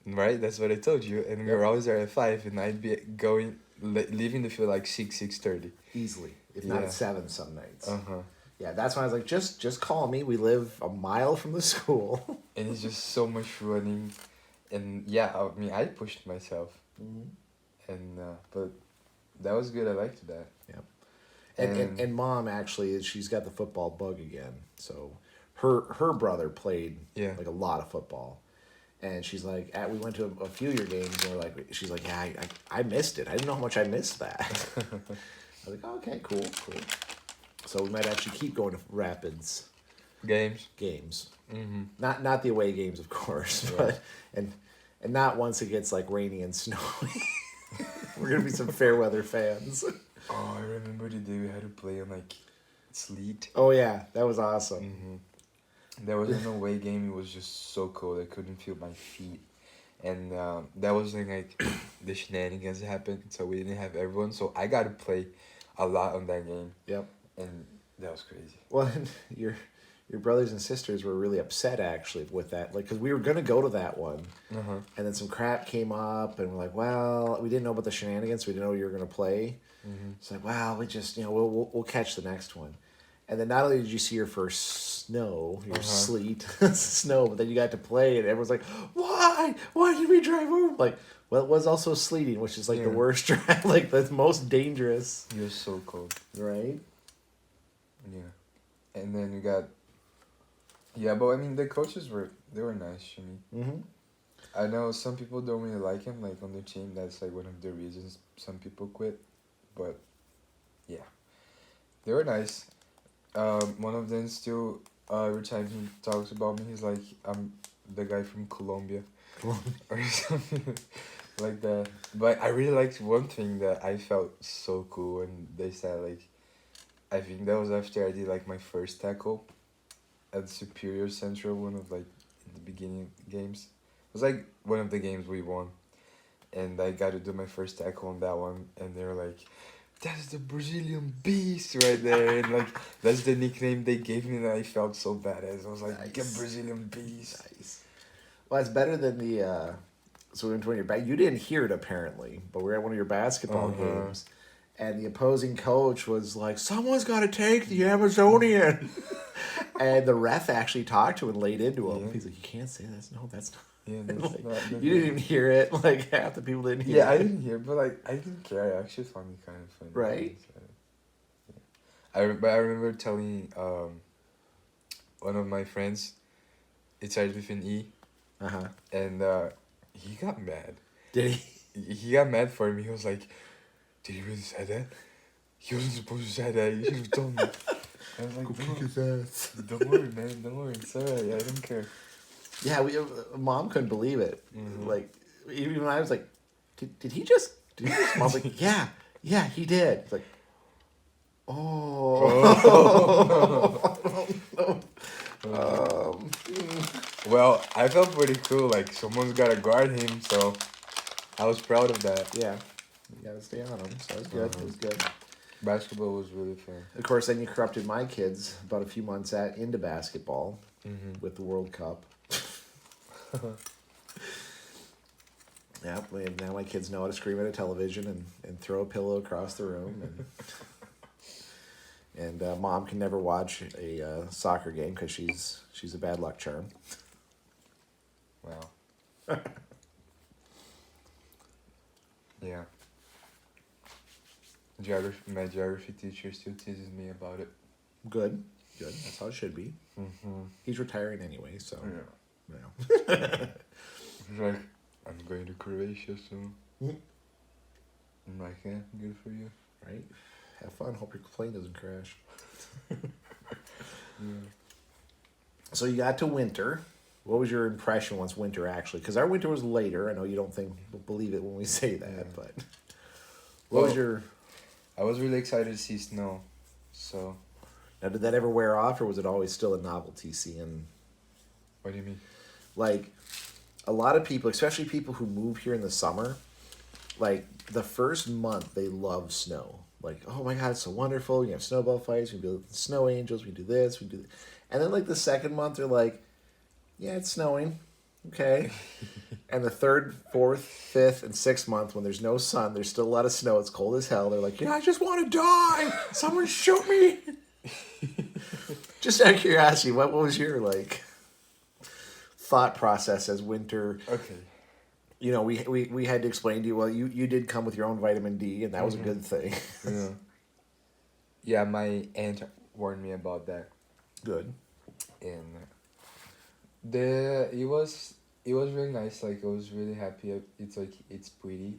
Right? That's what I told you. And we were always there at 5, and I'd be going, leaving the field like 6:30. Easily, if not Yeah. at 7 some nights. Uh-huh. Yeah, that's when I was like, just call me. We live a mile from the school. And it's just so much running. And yeah, I mean, I pushed myself. And, but that was good. I liked that. Yeah. And mom actually, she's got the football bug again. So her brother played Yeah. like a lot of football. And she's like, we went to a few of your games, and we're like, she's like, yeah, I missed it. I didn't know how much I missed that. I was like, oh, okay, cool. So we might actually keep going to Rapids Games. games. Mm-hmm. Not the away games, of course, but and not once it gets like rainy and snowy. We're gonna be some fair weather fans. Oh, I remember the day we had to play on like sleet. Oh yeah, that was awesome. Mm-hmm. There was an away game. It was just so cold. I couldn't feel my feet, and that was when like the shenanigans happened. So we didn't have everyone. So I got to play a lot on that game, Yep. and that was crazy. Well, and your brothers and sisters were really upset actually with that, like, because we were gonna go to that one, Uh-huh. and then some crap came up, and we're like, well, we didn't know about the shenanigans, we didn't know you were gonna play. Mm-hmm. It's like, wow, we just, we'll catch the next one. And then not only did you see your first snow, your sleet, snow, but then you got to play, and everyone's like, why? Why did we drive over? Like, well, it was also sleeting, which is like the Yeah. worst drive, like the most dangerous, It was so cold. right? Yeah, and then you got. Yeah, but I mean the coaches they were nice to me. Mm-hmm. I know some people don't really like him, like on the team. That's like one of the reasons some people quit, but yeah, they were nice. One of them still. Every time he talks about me, he's like, "I'm the guy from Colombia," or something like that. But I really liked one thing that I felt so cool when they said like, I think that was after I did like my first tackle at Superior Central, one of like in the beginning games. It was like one of the games we won, and I got to do my first tackle on that one, and they were like, "That's the Brazilian beast right there," and like that's the nickname they gave me, and I felt so badass. I was like, Nice. "Get Brazilian beast." Nice. Well, it's better than the. So we went to one of your you didn't hear it apparently, but we were at one of your basketball games, and the opposing coach was like, "Someone's got to take the Amazonian," and the ref actually talked to him and laid into him. Yeah. He's like, "You can't say that. No, that's not." Yeah, that's Like, not the you didn't even hear it. Like half the people didn't hear Yeah, it. I didn't hear, but like I didn't care. I actually found it kind of funny. Right? But I remember telling one of my friends, it started with an E, Uh-huh. and he got mad. Did he? He got mad for me. He was like, "Did he really say that? He wasn't supposed to say that. You should have told me." I was like, ass. Don't worry, man. Don't worry. It's alright. I don't care." Yeah, Mom couldn't believe it. Mhm. Like, even when I was like, did he just? Mom's like, yeah, he did. It's like, Well, I felt pretty cool. Like someone's gotta guard him, so I was proud of that. yeah, you gotta stay on him. So it was good. It was good. Basketball was really fun. Of course, then you corrupted my kids about a few months into basketball Mm-hmm. with the World Cup. Yeah, now my kids know how to scream at a television and throw a pillow across the room. And Mom can never watch a soccer game because she's a bad luck charm. Wow. Yeah. My geography teacher still teases me about it. Good. That's how it should be. Mm-hmm. He's retiring anyway, so. Yeah. Yeah. He's like, "I'm going to Croatia soon." Mhm. I'm like, "Yeah, good for you." Right? Have fun. Hope your plane doesn't crash. Yeah. So you got to winter. What was your impression once winter actually? Because our winter was later. I know you don't believe it when we say that, Yeah. but what was Well, your? I was really excited to see snow, so. Now, did that ever wear off, or was it always still a novelty seeing? What do you mean? Like, a lot of people, especially people who move here in the summer, like the first month they love snow. Like, oh my god, it's so wonderful. You have snowball fights. We build snow angels. We do this. We do, and then like the second month they're like, yeah, it's snowing, okay. And the third, fourth, fifth, and sixth month when there's no sun, there's still a lot of snow. It's cold as hell. They're like, I just want to die. Someone shoot me. Just out of curiosity, what was your like thought process as winter? Okay. You know, we had to explain to you. Well, you did come with your own vitamin D, and that was a good thing. Yeah. Yeah, my aunt warned me about that, Good. and it was really nice. Like I was really happy. It's like it's pretty.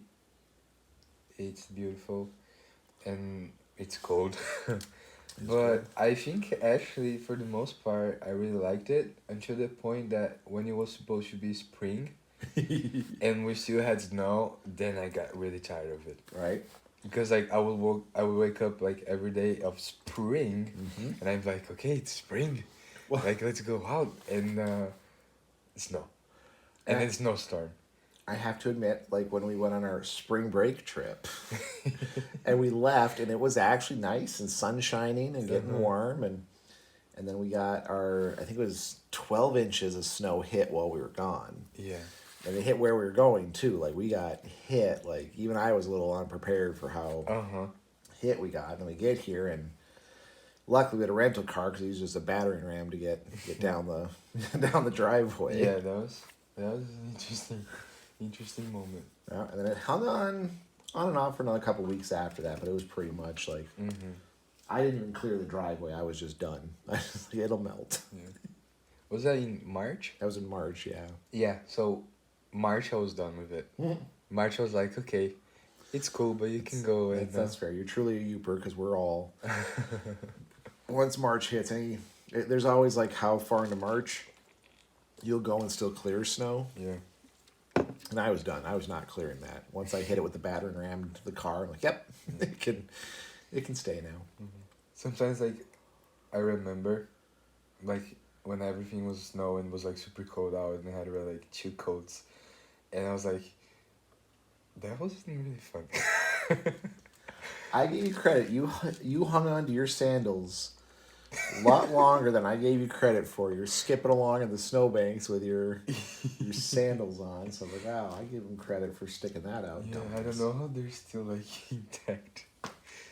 It's beautiful, and it's cold. But I think actually for the most part I really liked it until the point that when it was supposed to be spring and we still had snow, then I got really tired of it. Right. Because like I would wake up like every day of spring Mm-hmm. and I'm like, okay, it's spring. Well- Like let's go out and snow. And Yeah. then snowstorm. I have to admit, like when we went on our spring break trip and we left and it was actually nice and sun shining and getting warm and then we got our I think it was 12 inches of snow hit while we were gone. Yeah. And it hit where we were going too. Like we got hit, like even I was a little unprepared for how hit we got. And we get here and luckily we had a rental car because it was just a battering ram to get down the down the driveway. Yeah, that was an interesting moment. Yeah, and then it hung on and off for another couple weeks after that, but it was pretty much like I didn't even clear the driveway. I was just done. It'll melt. Yeah. Was that in March? That was in March, yeah. Yeah, so March I was done with it. March I was like, okay, it's cool, but you can go. That's fair. You're truly a Youper because we're all. Once March hits, there's always like how far into March you'll go and still clear snow. Yeah. And I was done. I was not clearing that. Once I hit it with the battering ram into the car, I'm like, yep, it can stay now. Sometimes like I remember like when everything was snow and was like super cold out and I had to wear like 2 coats and I was like, that wasn't really fun. I gave you credit. You hung on to your sandals a lot longer than I gave you credit for. You're skipping along in the snowbanks with your sandals on. So I'm like, wow, I give him credit for sticking that out. Yeah, I don't know how they're still like intact.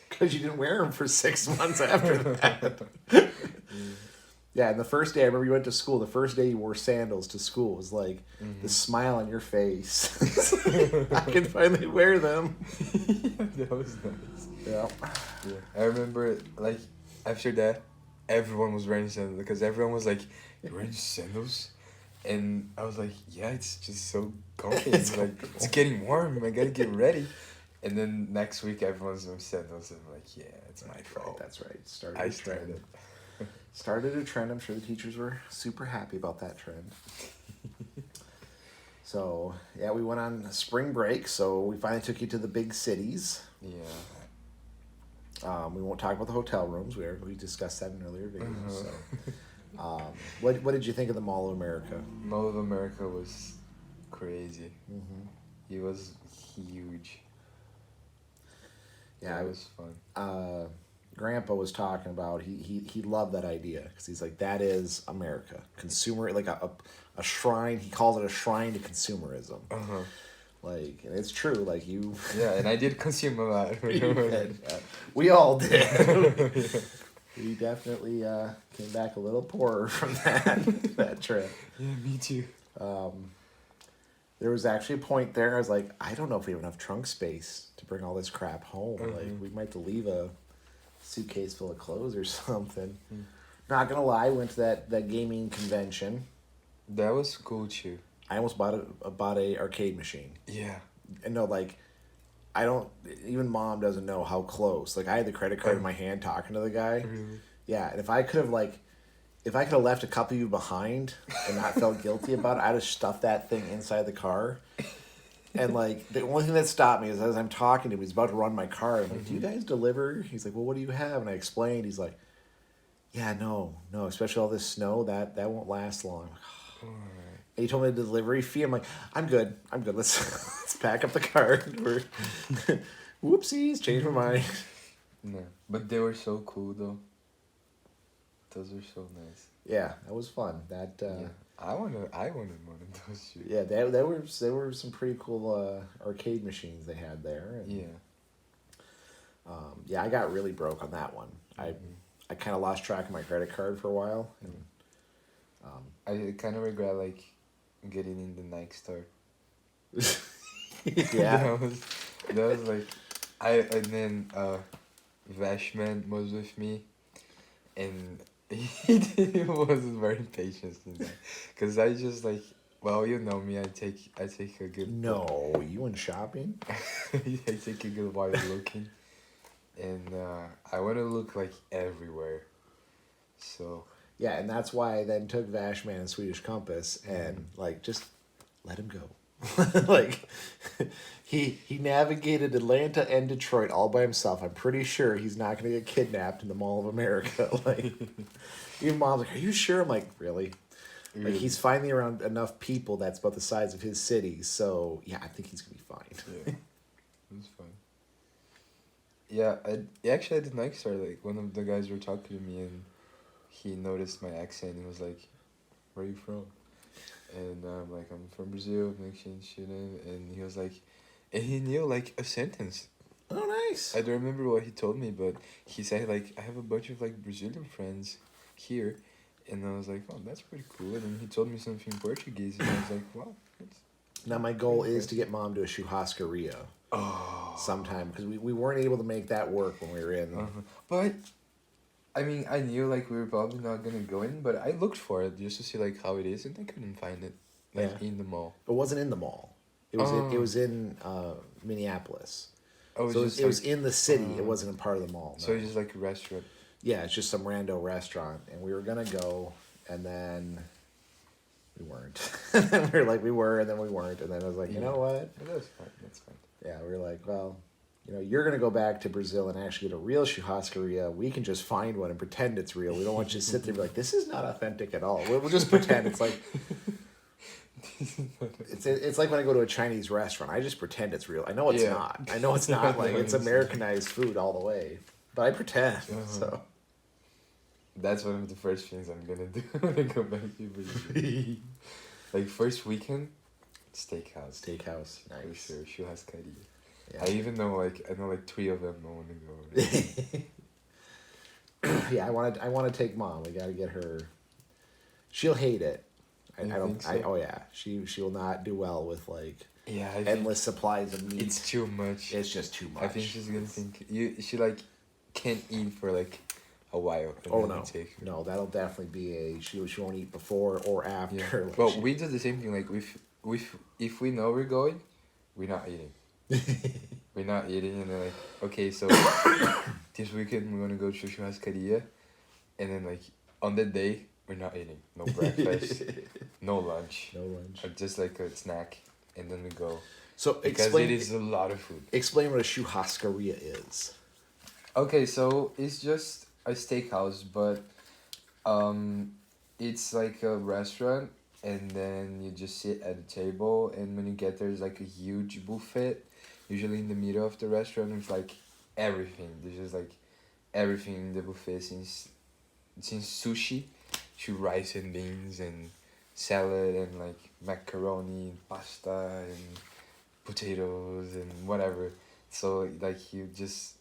Because you didn't wear them for 6 months after that. Yeah, and the first day I remember you went to school. The first day you wore sandals to school was like the smile on your face. I can finally wear them. That was nice. Yeah. Yeah, I remember like after that, everyone was wearing sandals because everyone was like, "You're wearing sandals," and I was like, "Yeah, it's just so comfy. It's like it's getting warm. I gotta get ready." And then next week, everyone's wearing sandals, and I'm like, "Yeah, it's my fault. That's right. I started." Started a trend. I'm sure the teachers were super happy about that trend. So, yeah, we went on spring break, so we finally took you to the big cities. Yeah. We won't talk about the hotel rooms. We discussed that in earlier videos. So. What did you think of the Mall of America? Mall of America was crazy. It was huge. Yeah, it was fun. Grandpa was talking about he loved that idea because he's like, that is America, consumer, like a shrine. He calls it a shrine to consumerism. Like, and it's true. Like you. Yeah, and I did consume a lot. We all did. We definitely came back a little poorer from that trip. Yeah, me too. There was actually a point there. I was like, I don't know if we have enough trunk space to bring all this crap home. Like, we might have to leave a suitcase full of clothes or something. Not gonna lie, went to that gaming convention. That was cool too. I almost bought a arcade machine. Yeah. And no, like, I don't. Even Mom doesn't know how close. Like, I had the credit card in my hand talking to the guy. Really? Yeah, and if I could have left a couple of you behind and not felt guilty about it, I'd have stuffed that thing inside the car. And, like, the only thing that stopped me is as I'm talking to him, he's about to run my car. I'm like, do you guys deliver? He's like, well, what do you have? And I explained. He's like, yeah, no, especially all this snow, that won't last long. And he told me the delivery fee. I'm like, I'm good. Let's pack up the car. Whoopsies, changed my mind. No, but they were so cool, though. Those are so nice. Yeah, that was fun. That I wanted one of those too. Yeah, there were some pretty cool arcade machines they had there. And, yeah, I got really broke on that one. I kind of lost track of my credit card for a while. And, I kind of regret like getting in the Nike store. Yeah, that was like and then Vashman was with me, and he wasn't very patient in that, cause I just like, well, you know me, I take a good. No, you went shopping? I take a good while looking, and I want to look like everywhere, so. Yeah, and that's why I then took Vashman and Swedish Compass and like just let him go. Like he navigated Atlanta and Detroit all by himself. I'm pretty sure he's not gonna get kidnapped in the Mall of America. Like, even Mom's like, "Are you sure?" I'm like, "Really?" Like Really. he's finally around enough people that's about the size of his city. So yeah, I think he's gonna be fine. Yeah, it was fun. Yeah, I did like start like one of the guys were talking to me and he noticed my accent. He was like, "Where are you from?" And I'm like, "I'm from Brazil, I'm exchange student." And he was like, and he knew like a sentence. Oh, nice. I don't remember what he told me, but he said like, "I have a bunch of like Brazilian friends here," and I was like, "Oh, that's pretty cool." And then he told me something in Portuguese, and I was like, "Wow." Now my goal is to get mom to a churrasco Rio Oh. sometime because we weren't able to make that work when we were in. But I mean, I knew like we were probably not gonna go in, but I looked for it just to see like how it is, and I couldn't find it like Yeah. in the mall. It wasn't in the mall. It was Oh. it was in Minneapolis. Oh, So just it was like- in the city. It wasn't a part of the mall. So no. it's just like a restaurant. Yeah, it's just some rando restaurant, and we were gonna go, and then we weren't. And then we were like, we were, and then we weren't, and then I was like, you know what? But that's fine. That's fine. Yeah, we were like, well, you know, you're gonna go back to Brazil and actually get a real churrascaria. We can just find one and pretend it's real. We don't want you to sit there and be like, this is not authentic at all. We'll just pretend it's like. It's like when I go to a Chinese restaurant. I just pretend it's real. I know it's Yeah. not. I know it's not. Like it's Americanized food all the way, but I pretend. So That's one of the first things I'm gonna do when I go back to Brazil. Like first weekend, steakhouse. steakhouse, For nice. sure, churrascaria. Yeah. I even know like 3 of them I want to go. Yeah, I want to take mom. We got to get her. She'll hate it. I You don't. think so? Oh yeah, she will not do well with like Yeah, I think endless supplies of meat. it's too much. It's just too much. I think she's gonna think she like can't eat for like a while. And Oh then no, you take her. no, that'll definitely be a she won't eat before or after. Yeah. Like, Well, she- we do the same thing. Like if we know we're going, we're not eating. We're not eating, and then like okay, so this weekend we're gonna go to churrascaria, and then like on that day we're not eating. No breakfast, no lunch, no lunch. or just like a snack, and then we go So because explain it is a lot of food. explain what a churrascaria is. Okay, so it's just a steakhouse, but it's like a restaurant, and then you just sit at a table, and when you get there, there's like a huge buffet, usually in the middle of the restaurant with like everything. There's just like everything in the buffet since sushi to rice and beans and salad and like macaroni and pasta and potatoes and whatever. So like you just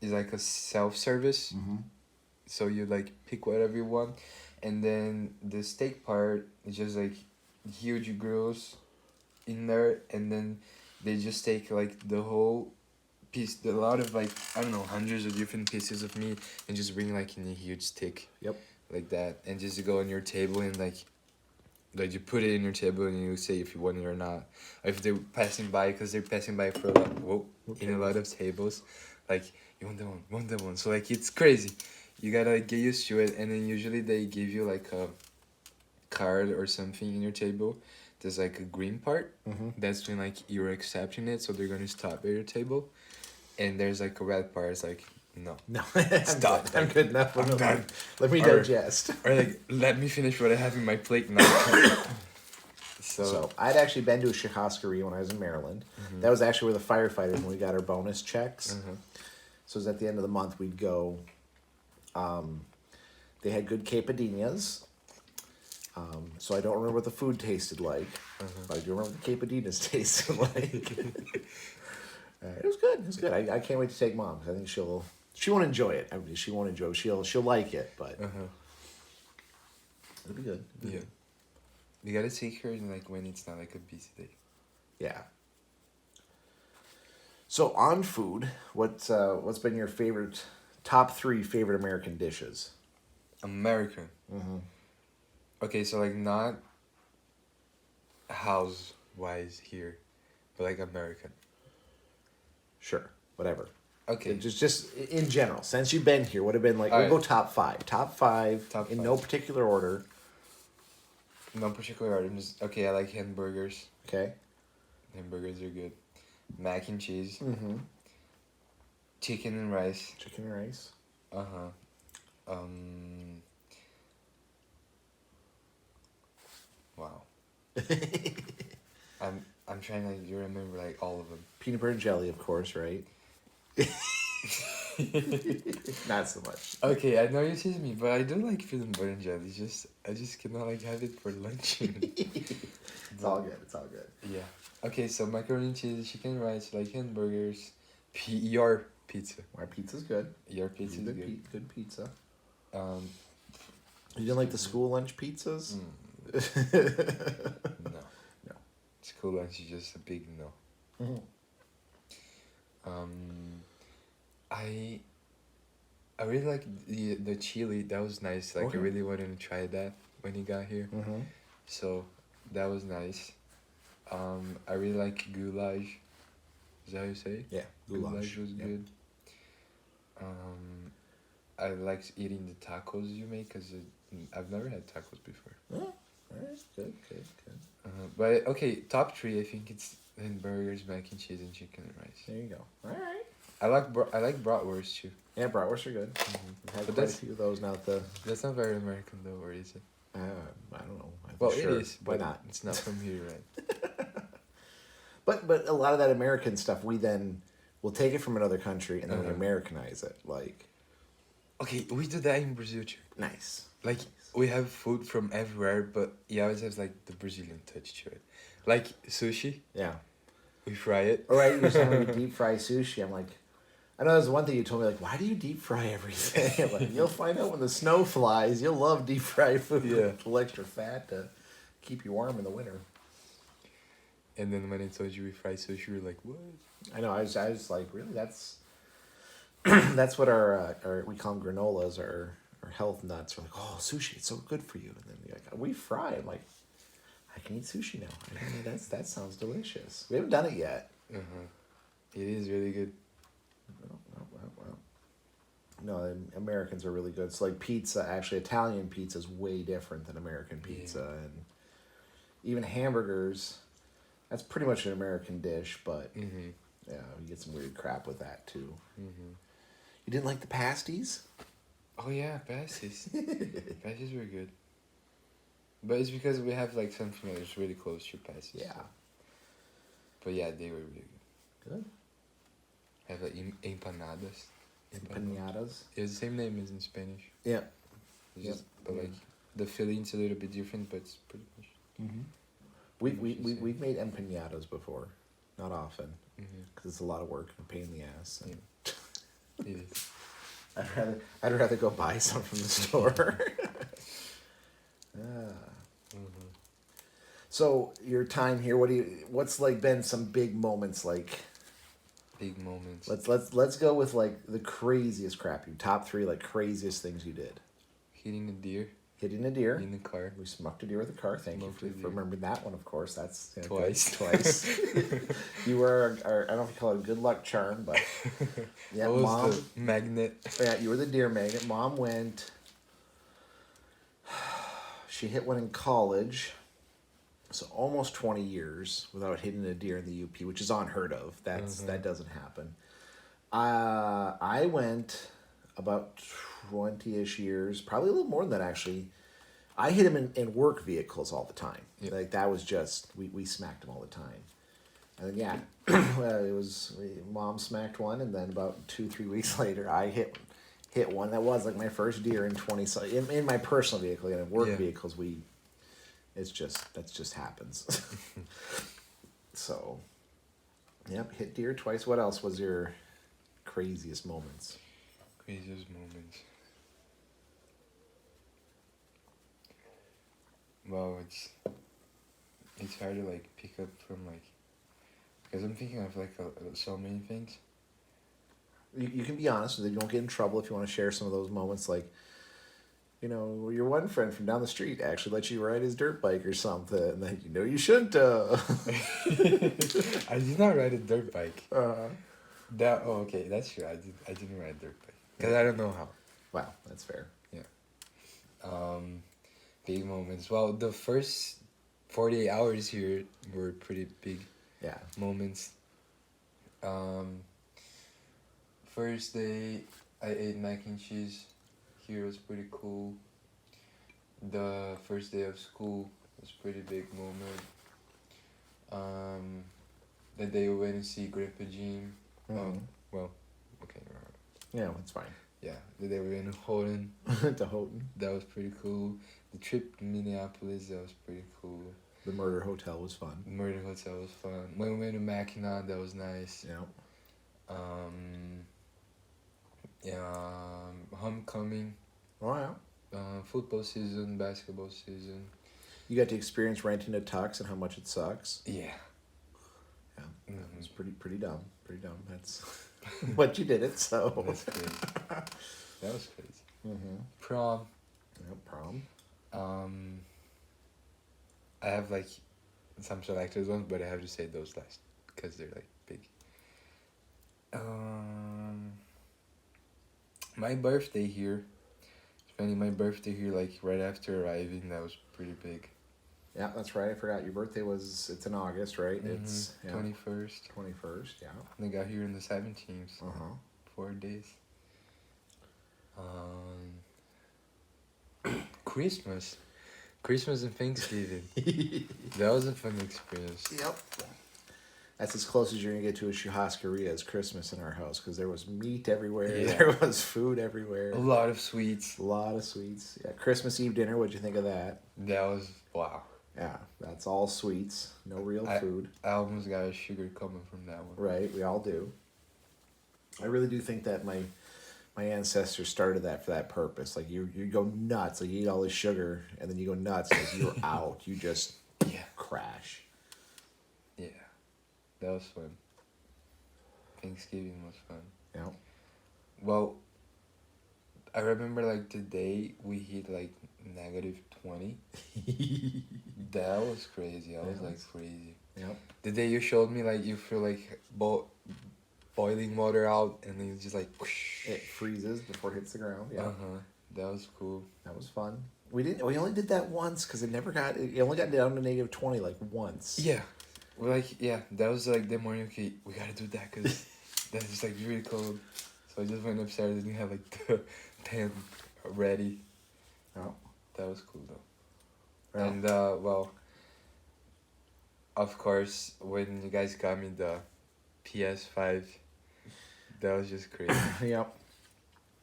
it's like a self-service, so you like pick whatever you want, and then the steak part is just like huge grills in there, and then they just take like the whole piece, a lot of like I don't know, hundreds of different pieces of meat, and just bring like in a huge stick. Yep. Like that, and just go on your table and like you put it in your table and you say if you want it or not. Or if they're passing by, because they're passing by for a lot, in a lot of tables, like you want that one. So like it's crazy. You gotta like, get used to it, and then usually they give you like a card or something in your table. There's like a green part. That's when like you're accepting it, so they're gonna stop at your table, and there's like a red part. It's like no. No, Stop. I'm good enough. I'm done. Let me Or- digest. Or like let me finish what I have in my plate now. So I'd actually been to a churrascaria when I was in Maryland. That was actually where the firefighters, when we got our bonus checks. So it was at the end of the month we'd go. They had good quesadillas. So I don't remember what the food tasted like, but I do remember what the quesadillas tasted like. It was good. It was good. I can't wait to take mom, 'cause I think she won't enjoy it. I mean, she won't enjoy it. She'll like it, but it'll be good. Yeah. You gotta take her in like when it's not like a busy day. Yeah. So on food, what's been your top 3 favorite American dishes? American. Okay, so like not house wise here, but like American. Sure, whatever. Okay. Just in general, since you've been here, would have been like we'll Alright. go top 5. Top 5 Top in five. no particular order. No particular order. Okay, I like hamburgers. Okay. Hamburgers are good. Mac and cheese. Chicken and rice. Chicken and rice. Wow. I'm trying to remember like all of them. Peanut butter and jelly, of course, right? Not so much. Okay, I know you're teasing me, but I do like peanut butter and jelly. Just I just cannot like have it for lunch. It's all good. It's all good. Yeah. Okay, so macaroni and cheese, chicken rice, like hamburgers, your pizza. Our pizza's good. Your pizza is good. Good pizza. Um, You didn't like the school lunch pizzas? no. No. School lunch is just a big no. Mhm. I really like the chili. That was nice. Like Okay. I really wanted to try that when he got here. Mm-hmm. So that was nice. I really like goulash. Is that how you say it? Yeah, goulash. was Yep. good. I liked eating the tacos you make because I've never had tacos before. Oh, all right. Good. But okay, top three. I think it's burgers, mac and cheese, and chicken and rice. There you go. All right. I like bratwurst too. Yeah, bratwursts are good. We've had But quite a that's- few of those now. At the That's not very American though, or is it? I don't know. Well, Sure. it is. Why But not? It's not from here, right? But a lot of that American stuff, we then will take it from another country and then we Uh-huh. Americanize it. Like Okay, we do that in Brazil too. nice. Like we have food from everywhere, but it always has like the Brazilian touch to it. Like sushi, Yeah. we fry it. All right. You're saying we deep fry sushi. I'm like, I know there's one thing you told me. Like, why do you deep fry everything? Like, you'll find out when the snow flies. You'll love deep fried food. Yeah. With a little extra fat to keep you warm in the winter. And then when I told you we fry sushi, you were like, what? I know. I was like, really? That's that's what our we call them granolas, our health nuts. We're like, oh, sushi, it's so good for you. And then you're like, we fry. I'm like, I can eat sushi now. I mean, that sounds delicious. We haven't done it yet. It is really good. Well. No, the Americans are really good. It's like pizza. Actually, Italian pizza is way different than American pizza, and even hamburgers. That's pretty much an American dish, but Mm-hmm. yeah, you get some weird crap with that too. Mm-hmm. You didn't like the pasties? Oh yeah, pasties. Pasties were good. But it's because we have like something that's really close to pasties. Yeah. But yeah, they were really good. Good. Have like empanadas. Empanadas. It's the same name as in Spanish. Yeah. It's Yep. just, but like the filling's a little bit different, but it's pretty much. Mm-hmm. We've made empanadas before, not often, Mm-hmm. because it's a lot of work and a pain in the ass. And It is. I'd rather go buy some from the store. Mm-hmm. So your time here, what's like been some big moments like? Big moments. Let's go with like the craziest crap you top 3 like craziest things you did. Hitting a deer Hitting a deer. in the car. We smucked a deer with a car. Thank Smoked you a for deer. remembering that one. Of course, that's good. Twice. Twice. You were our, I don't know if you call it a good luck charm, but yeah, What was mom. the magnet? Yeah, you were the deer magnet. Mom went. She hit one in college, so almost 20 years without hitting a deer in the UP, which is unheard of. That doesn't happen. I went about 20-ish years, probably a little more than that actually. I hit him in work vehicles all the time. Yep. Like that was just we smacked him all the time. And then yeah, it was mom smacked one, and then about 2-3 weeks later I hit one that was like my first deer in 20 in my personal vehicle. And in work Yeah. vehicles that just happens. So yep, hit deer twice. What else was your craziest moments? Craziest moments. Well, it's hard to like pick up from like, because I'm thinking of like so many things. You can be honest with it. You won't get in trouble if you want to share some of those moments. Like, you know, your one friend from down the street actually let you ride his dirt bike or something. And then, you shouldn't. I did not ride a dirt bike. uh, Okay, that's true. I didn't ride a dirt bike because I don't know how. wow, that's fair. Big moments. Well, the first 48 hours here were pretty big Yeah. moments. First day I ate mac and cheese. Here was pretty cool. The first day of school was a pretty big moment. The day we went to see Grandpa Jim. Mhm. Well, okay. Yeah, it's fine. Yeah, the day we went to Houghton. To Houghton. That was pretty cool. The trip to Minneapolis, that was pretty cool. The Murder Hotel was fun. Murder Hotel was fun. When we went to Mackinac, that was nice. Yeah. Homecoming, Oh, yeah. football season, basketball season. You got to experience renting a tux and how much it sucks. Yeah. Yeah. Mhm. It was pretty dumb. Pretty dumb. That's what you did it, so. That's crazy. That was crazy. Mm-hmm. Prom. No problem. I have like some selected ones, but I have to say those last because they're like big. My birthday here. Spending my birthday here like right after arriving, that was pretty big. Yeah, that's right. I forgot your birthday it's in August, right? It's 21st. 21st, yeah. And I got here on the 17th. Uh-huh. 4 days. Christmas and Thanksgiving. That was a fun experience. Yep. That's as close as you're going to get to a churrascaria as Christmas in our house because there was meat everywhere. Yeah. There was food everywhere. A lot of sweets. A lot of sweets. Yeah, Christmas Eve dinner, what'd you think of that? That was wow. Yeah, that's all sweets. No real food. I almost got a sugar coming from that one. Right, we all do. I really do think that my ancestors started that for that purpose. Like you go nuts, like you eat all this sugar, and then you go nuts, like you're out. You just crash. Yeah, that was fun. Thanksgiving was fun. Yeah. Well, I remember like the day we hit like -20. That was crazy. I was That like was- crazy. Yep. The day you showed me like you feel like boiling water out and then it's just like whoosh. It freezes before it hits the ground. Yeah. That was cool. That was fun. We only did that once because it only got down to -20 like once. Yeah, we're like that was like the morning. Okay, we gotta do that because that's just like really cold. So I just went upstairs and we had like the tent ready. Oh. That was cool though. Yeah. And well, of course, when you guys got me the PS5, that was just crazy. Yep.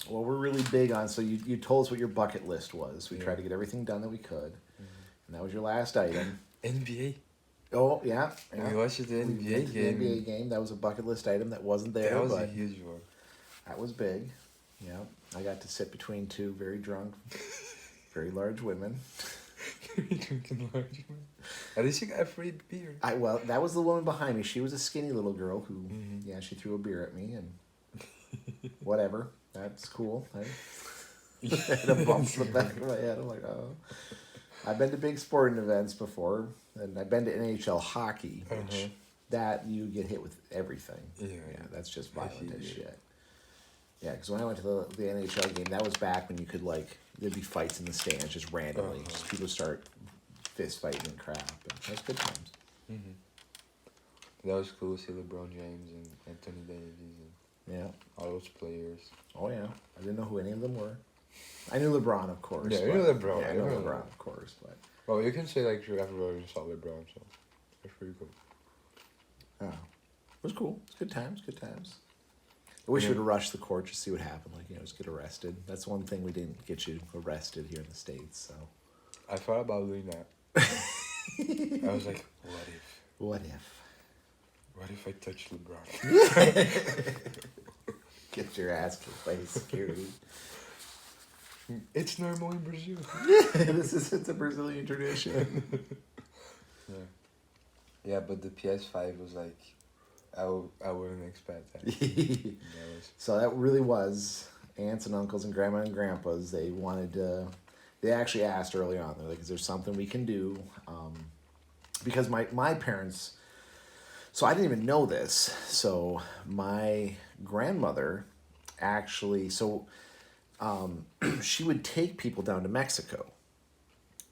Well, we're really big on, so you told us what your bucket list was. We Yeah. tried to get everything done that we could. And that was your last item. NBA. Oh, yeah. We watched the We NBA went to the game. NBA game. That was a bucket list item that wasn't there, That was a but huge one. that was big. Yeah. I got to sit between two very drunk, very large women. Drinking large one. At least you got a free beer. Well, that was the woman behind me. She was a skinny little girl who, Mhm. yeah, she threw a beer at me and whatever. That's cool. I had a bump in the back of my head. I'm like, oh. I've been to big sporting events before, and I've been to NHL hockey, which that you get hit with everything. Yeah. That's just I violent see as it. shit. Yeah, because when I went to the NHL game, that was back when you could there'd be fights in the stands just randomly. Just people start fist fighting and crap. And that's good times. That was cool to see LeBron James and Anthony Davis and Yeah. all those players. Oh yeah. I didn't know who any of them were. I knew LeBron, of course. Yeah, you but- knew LeBron. Yeah, I You know knew LeBron, LeBron. of course, but Well, you can say like everybody saw LeBron, so that's pretty cool. it was cool. It's good times. Good times. I wish Yeah. we'd have rushed the court to see what happened. Just get arrested. That's one thing we didn't get you arrested here in the States. So I thought about doing that. I was like, what if I touch LeBron? Get your ass kicked by security. It's normal in Brazil. It's a Brazilian tradition. Yeah, but the PS5 was like, I wouldn't expect that. That was So that really was aunts and uncles and grandma and grandpas. They wanted to. They actually asked early on. They're like, "Is there something we can do?" Because my parents. So I didn't even know this. So my grandmother, actually, she would take people down to Mexico,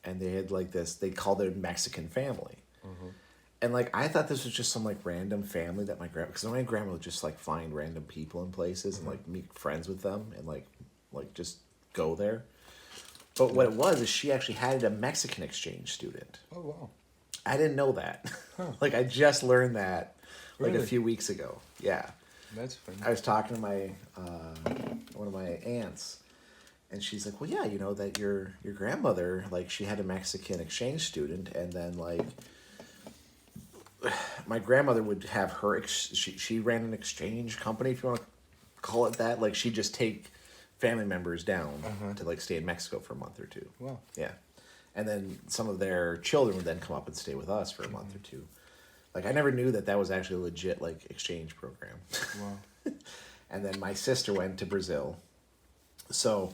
and they had this. They called it a Mexican family. And I thought this was just some random family that because my grandma would just find random people in places and meet friends with them and just go there. But what it was is she actually had a Mexican exchange student. Oh wow. I didn't know that. Huh. Like I just learned that like a Really? few weeks ago. Yeah. That's funny. I was talking to my one of my aunts, and she's like, "Well, yeah, you know that your grandmother, like, she had a Mexican exchange student, and then like my grandmother would have her she ran an exchange company, if you want to call it that. Like she'd just take family members down to like stay in Mexico for a month or two. Wow. Yeah, and then some of their children would then come up and stay with us for a month or two. Like I never knew that that was actually a legit like exchange program. Wow. And then my sister went to Brazil, so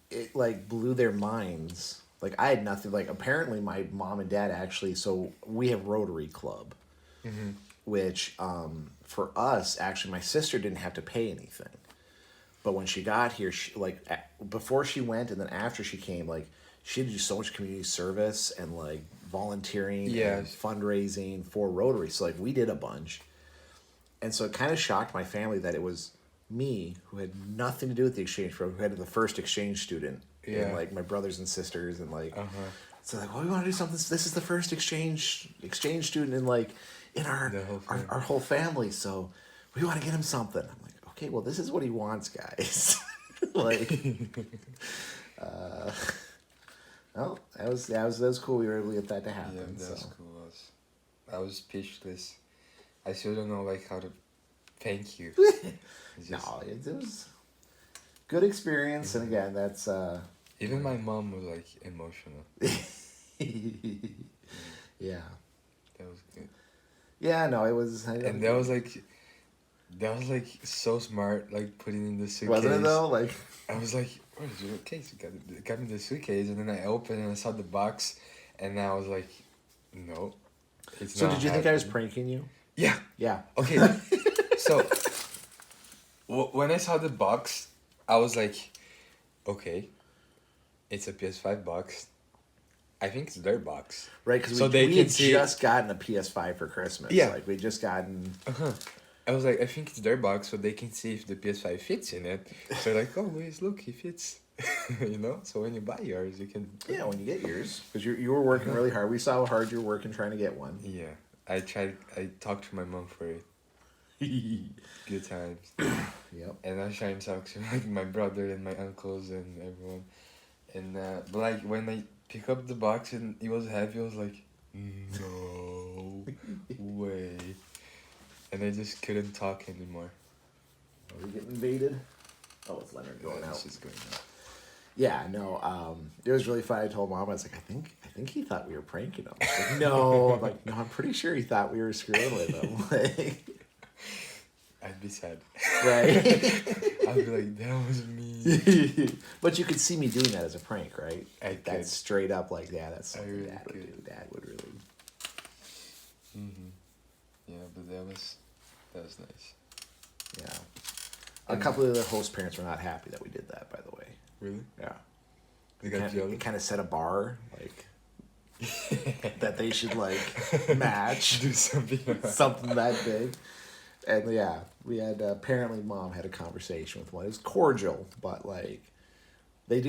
it like blew their minds. Like I had nothing. Like apparently my mom and dad actually. So we have Rotary Club, which for us actually my sister didn't have to pay anything, but when she got here, she like before she went and then after she came, like she had to do so much community service and like volunteering and Yes. fundraising for Rotary. So like we did a bunch, and so it kind of shocked my family that it was me who had nothing to do with the exchange program, who had the first exchange student, Yeah. and like my brothers and sisters, and like Uh-huh. so like, well, we want to do something. This is the first exchange student in like in our The whole family. our whole family, so we want to get him something. I'm like, okay, well, this is what he wants, guys. Like, well, that was cool. We were able to get that to happen. Yeah, that's so. cool. I was speechless. I still don't know like how to thank you. It's just- No, it was good experience, and again, that's Even my mom was like emotional. yeah, That was good. yeah. No, it was. And that was like so smart, like putting in the suitcase. wasn't it though? Like, I was like, "What is your case?" Got me the suitcase, and then I opened and I saw the box, and I was like, "No, it's so not." did you think I was happening." pranking you? Yeah. Yeah. Okay. So, when I saw the box, I was like, "Okay, it's a PS5 box. I think it's their box." Right, because So we they can had see- just gotten a PS5 for Christmas. Yeah. Like we just gotten. I was like, I think it's their box, so they can see if the PS5 fits in it. So like, oh, Luis, look, he fits. You know. So when you buy yours, you can. Yeah, when you get yours, because you were working really hard. We saw how hard you were working trying to get one. Yeah, I tried. I talked to my mom for it. Good times. Yep. And I was trying to talk to like my brother and my uncles and everyone. And but like when I pick up the box and it was heavy, I was like, no way. And I just couldn't talk anymore. Are we getting invaded? Oh, it's Leonard going Yeah, out. it's just going out. Yeah, no. It was really fun. I told Mom, I was like, I think he thought we were pranking him. I was like, no, I'm like, no, I'm pretty sure he thought we were screwing with him. Like, I'd be sad. right. I'd be like, that was me. But you could see me doing that as a prank, right? I Like, that's could. straight up like, yeah, that's something really Dad would could. do. Dad would really. Yeah, but that was nice. Yeah. A couple of the host parents were not happy that we did that, by the way. Really? Yeah. They got jealous? It kind of set a bar, like, that they should, like, match Do something. something that big. And yeah, we had, apparently Mom had a conversation with one. It was cordial, but, like, they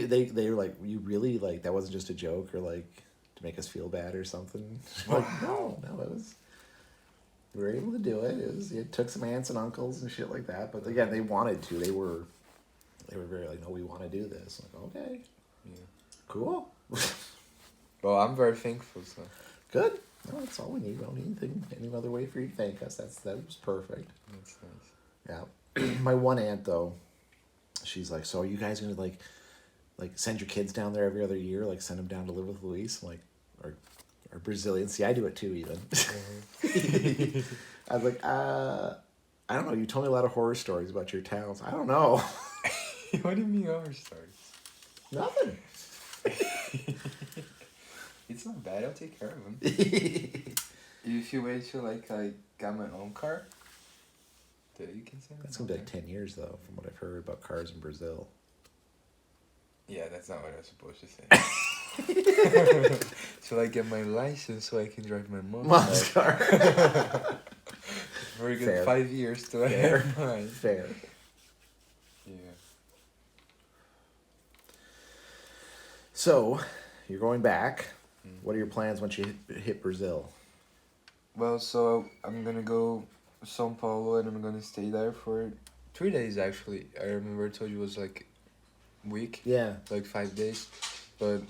were like, you really, like, that wasn't just a joke or, like, to make us feel bad or something? Like, no, it was. We were able to do it. It took some aunts and uncles and shit like that. But again, they wanted to. They were very like, no, we want to do this. I'm like, okay, Yeah. cool, Well, I'm very thankful, so. good. No, that's all we need. We don't need anything, any other way for you to thank us. That was perfect. That's nice. Yeah. My one aunt though, she's like, so are you guys gonna like send your kids down there every other year? Like send them down to live with Luis? I'm like, or Brazilian. See, I do it too even. I was like, I don't know. You told me a lot of horror stories about your towns. I don't know. What do you mean horror stories? Nothing. It's not bad. I'll take care of them. If you wait till like I got my own car, then you can send. That's gonna be like 10 years though, from what I've heard about cars in Brazil. Yeah, that's not what I was supposed to say. So I get my license so I can drive my Mom's car. Very good. Fair. 5 years to Fair. have mine. Fair. Yeah. So, you're going back. Mm. What are your plans once you hit Brazil? Well, so I'm gonna go São Paulo and I'm gonna stay there for 3 days actually. I remember I told you it was like week, Yeah. like 5 days, but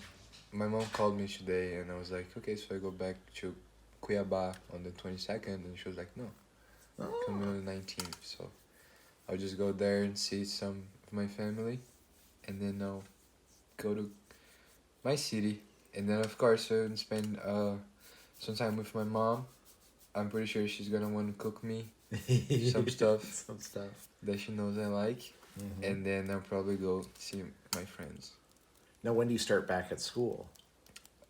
my mom called me today and I was like, okay, so I go back to Cuiabá on the 22nd, and she was like, no, come Oh. on the 19th. So I'll just go there and see some of my family, and then I'll go to my city, and then of course I'll spend some time with my mom. I'm pretty sure she's gonna want to cook me some stuff Some stuff. that she knows I like, Mhm. and then I'll probably go see my friends. Now, when do you start back at school?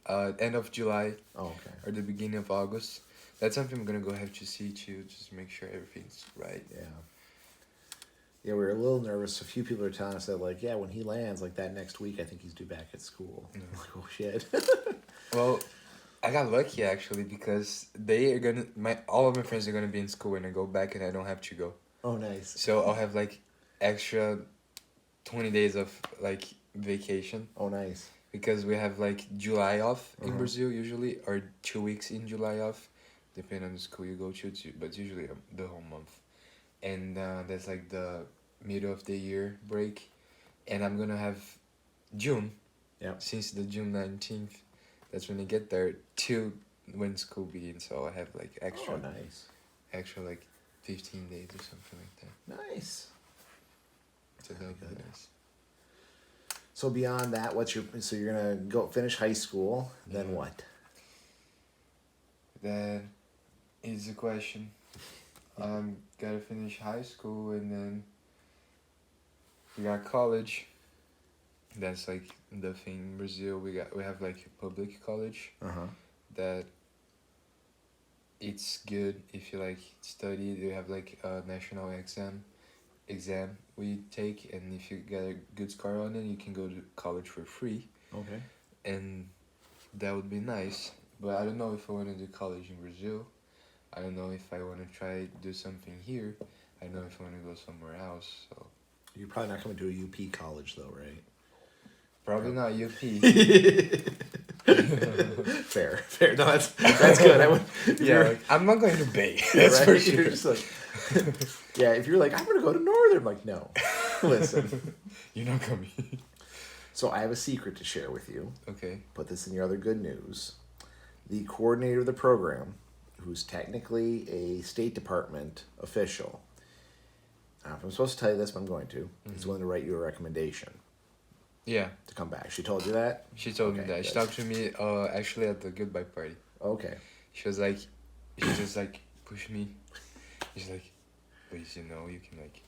End of July Oh, okay. or the beginning of August. That's something I'm gonna go have to see too, just make sure everything's right. Yeah. Yeah, we were a little nervous. A few people are telling us that, like, yeah, when he lands, like that next week, I think he's due back at school. Yeah. I'm like, oh shit. Well, I got lucky actually because they are gonna all of my friends are gonna be in school when I go back, and I don't have to go. Oh, nice. So I'll have like extra 20 days of like vacation, Oh, nice. because we have like July off in Uh-huh. Brazil usually, or 2 weeks in July off, depending on the school you go to, but usually the whole month. And that's like the middle of the year break, and I'm gonna have June. Yeah. Since the June 19th, that's when I get there till when school begins. So I have like Oh, nice. extra like 15 days or something like that. Nice. So that'll be Good. nice. So beyond that, so you're gonna go finish high school, then Yeah. what? That is the question. Gotta finish high school, and then we got college. That's like the thing in Brazil. We have like a public college Uh-huh. that it's good if you like study. They have like a national exam we take, and if you get a good score on it, you can go to college for free, Okay. and that would be nice. But I don't know if I want to do college in Brazil. I don't know if I want to try do something here. I don't know if I want to go somewhere else. So You're probably not coming to a UP college though, right? probably not UP. Fair, fair. No, that's good. I would. Yeah, like, I'm not going to Bay. That's for sure. You're just like, yeah, if you're like, I'm gonna go to Northern, like, no. Listen. You're not coming. So I have a secret to share with you. Okay. Put this in your other good news. The coordinator of the program, who's technically a State Department official, if I'm supposed to tell you this, but I'm going to, is willing to write you a recommendation Yeah, to come back. She told you that? she told me Okay, that. She good. talked to me actually at the goodbye party. Okay. She was like, she just like pushed me. She's like, please, you can like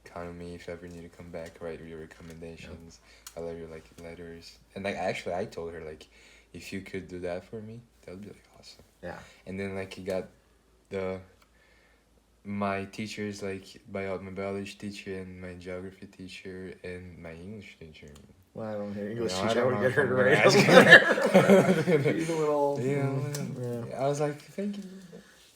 count on me if you ever need to come back, write your recommendations. I love your like letters. And like actually I told her like, if you could do that for me, that would be like awesome. Yeah. And then like you got my teachers, like my biology teacher and my geography teacher and my English teacher. Well, I don't hear English No, I teacher. I don't would get know her to if write I'm up gonna there. He's a little. Yeah. I was like, thank you.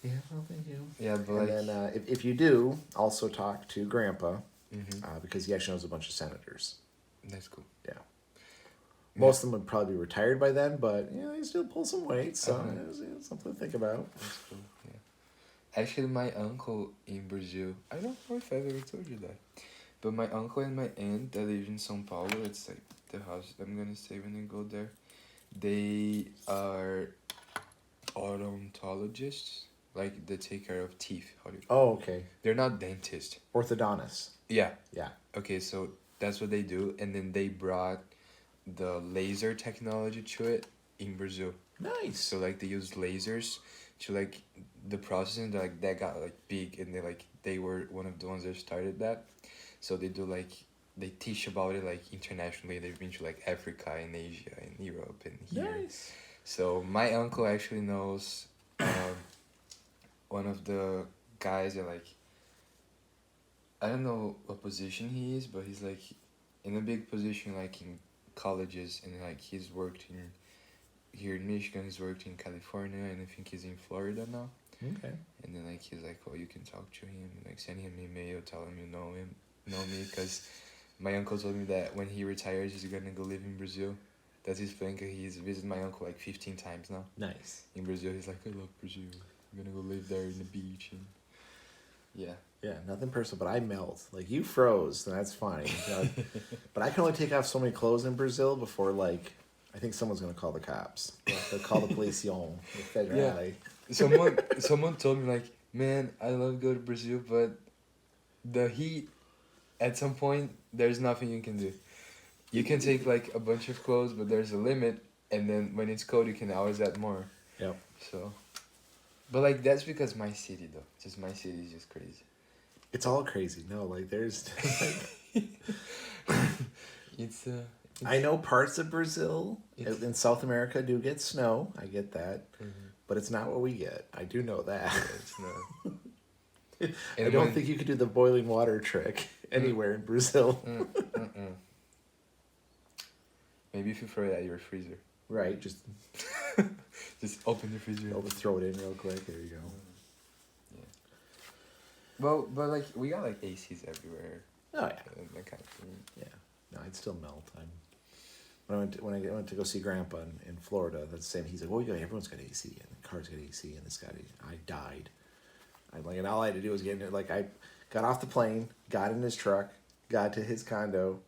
Yeah, well, thank you. Yeah, but And like, then if you do, also talk to Grandpa, mhm, because he actually knows a bunch of senators. that's cool. Yeah. Most of them would probably be retired by then, but yeah, they still pull some weight, so Uh-huh. it's something to think about. That's cool. Yeah. Actually, my uncle in Brazil. I don't know if I've ever told you that, but my uncle and my aunt that live in São Paulo. It's like the house I'm gonna stay when I go there. They are odontologists. Like they take care of teeth. How do you? Oh, okay. They're not dentists. Orthodontist. Yeah. Yeah. Okay, so that's what they do, and then they brought the laser technology to it in Brazil. Nice. So like they use lasers to like the processing, like that got like big, and they were one of the ones that started that. So they do like they teach about it like internationally. They've been to like Africa and Asia and Europe and here. Nice. So my uncle actually knows one of the guys that like, I don't know what position he is, but he's like in a big position like in colleges, and like he's worked in here in Michigan, he's worked in California, and I think he's in Florida now. Okay. And then like he's like, oh, you can talk to him, and like send him an email, tell him you know me, because my uncle told me that when he retires, he's gonna go live in Brazil. That's his plan. 'Cause he's visited my uncle like 15 times now. Nice. In Brazil, he's like, I love Brazil. I'm gonna go live there in the beach and yeah. Yeah, nothing personal, but I melt. Like you froze, and that's fine. You know, but I can only take off so many clothes in Brazil before like I think someone's gonna call the cops. They'll call the polición, the federale. Someone told me like, man, I love to go to Brazil, but the heat, at some point, there's nothing you can do. You can take like a bunch of clothes, but there's a limit, and then when it's cold, you can always add more. Yep. So, but like that's because my city though, just my city is just crazy. It's all crazy. No, like there's. It's I know parts of Brazil It's- in South America do get snow. I get that, Mhm. but it's not what we get. I do know that. It's not. I And don't when- think you could do the boiling water trick anywhere in Brazil. Mm-mm. Maybe if you throw it at your freezer, Right, just just open the freezer. throw it in real quick. There you go. Well, but like we got like ACs everywhere. Oh yeah, And that kind of thing. yeah. No, I'd still melt. When I went to go see Grandpa in Florida, that's the same. He's like, "Well, everyone's got AC, and the car's got AC, and this guy." I died. I like, and all I had to do was get in it. Like I got off the plane, got in his truck, got to his condo,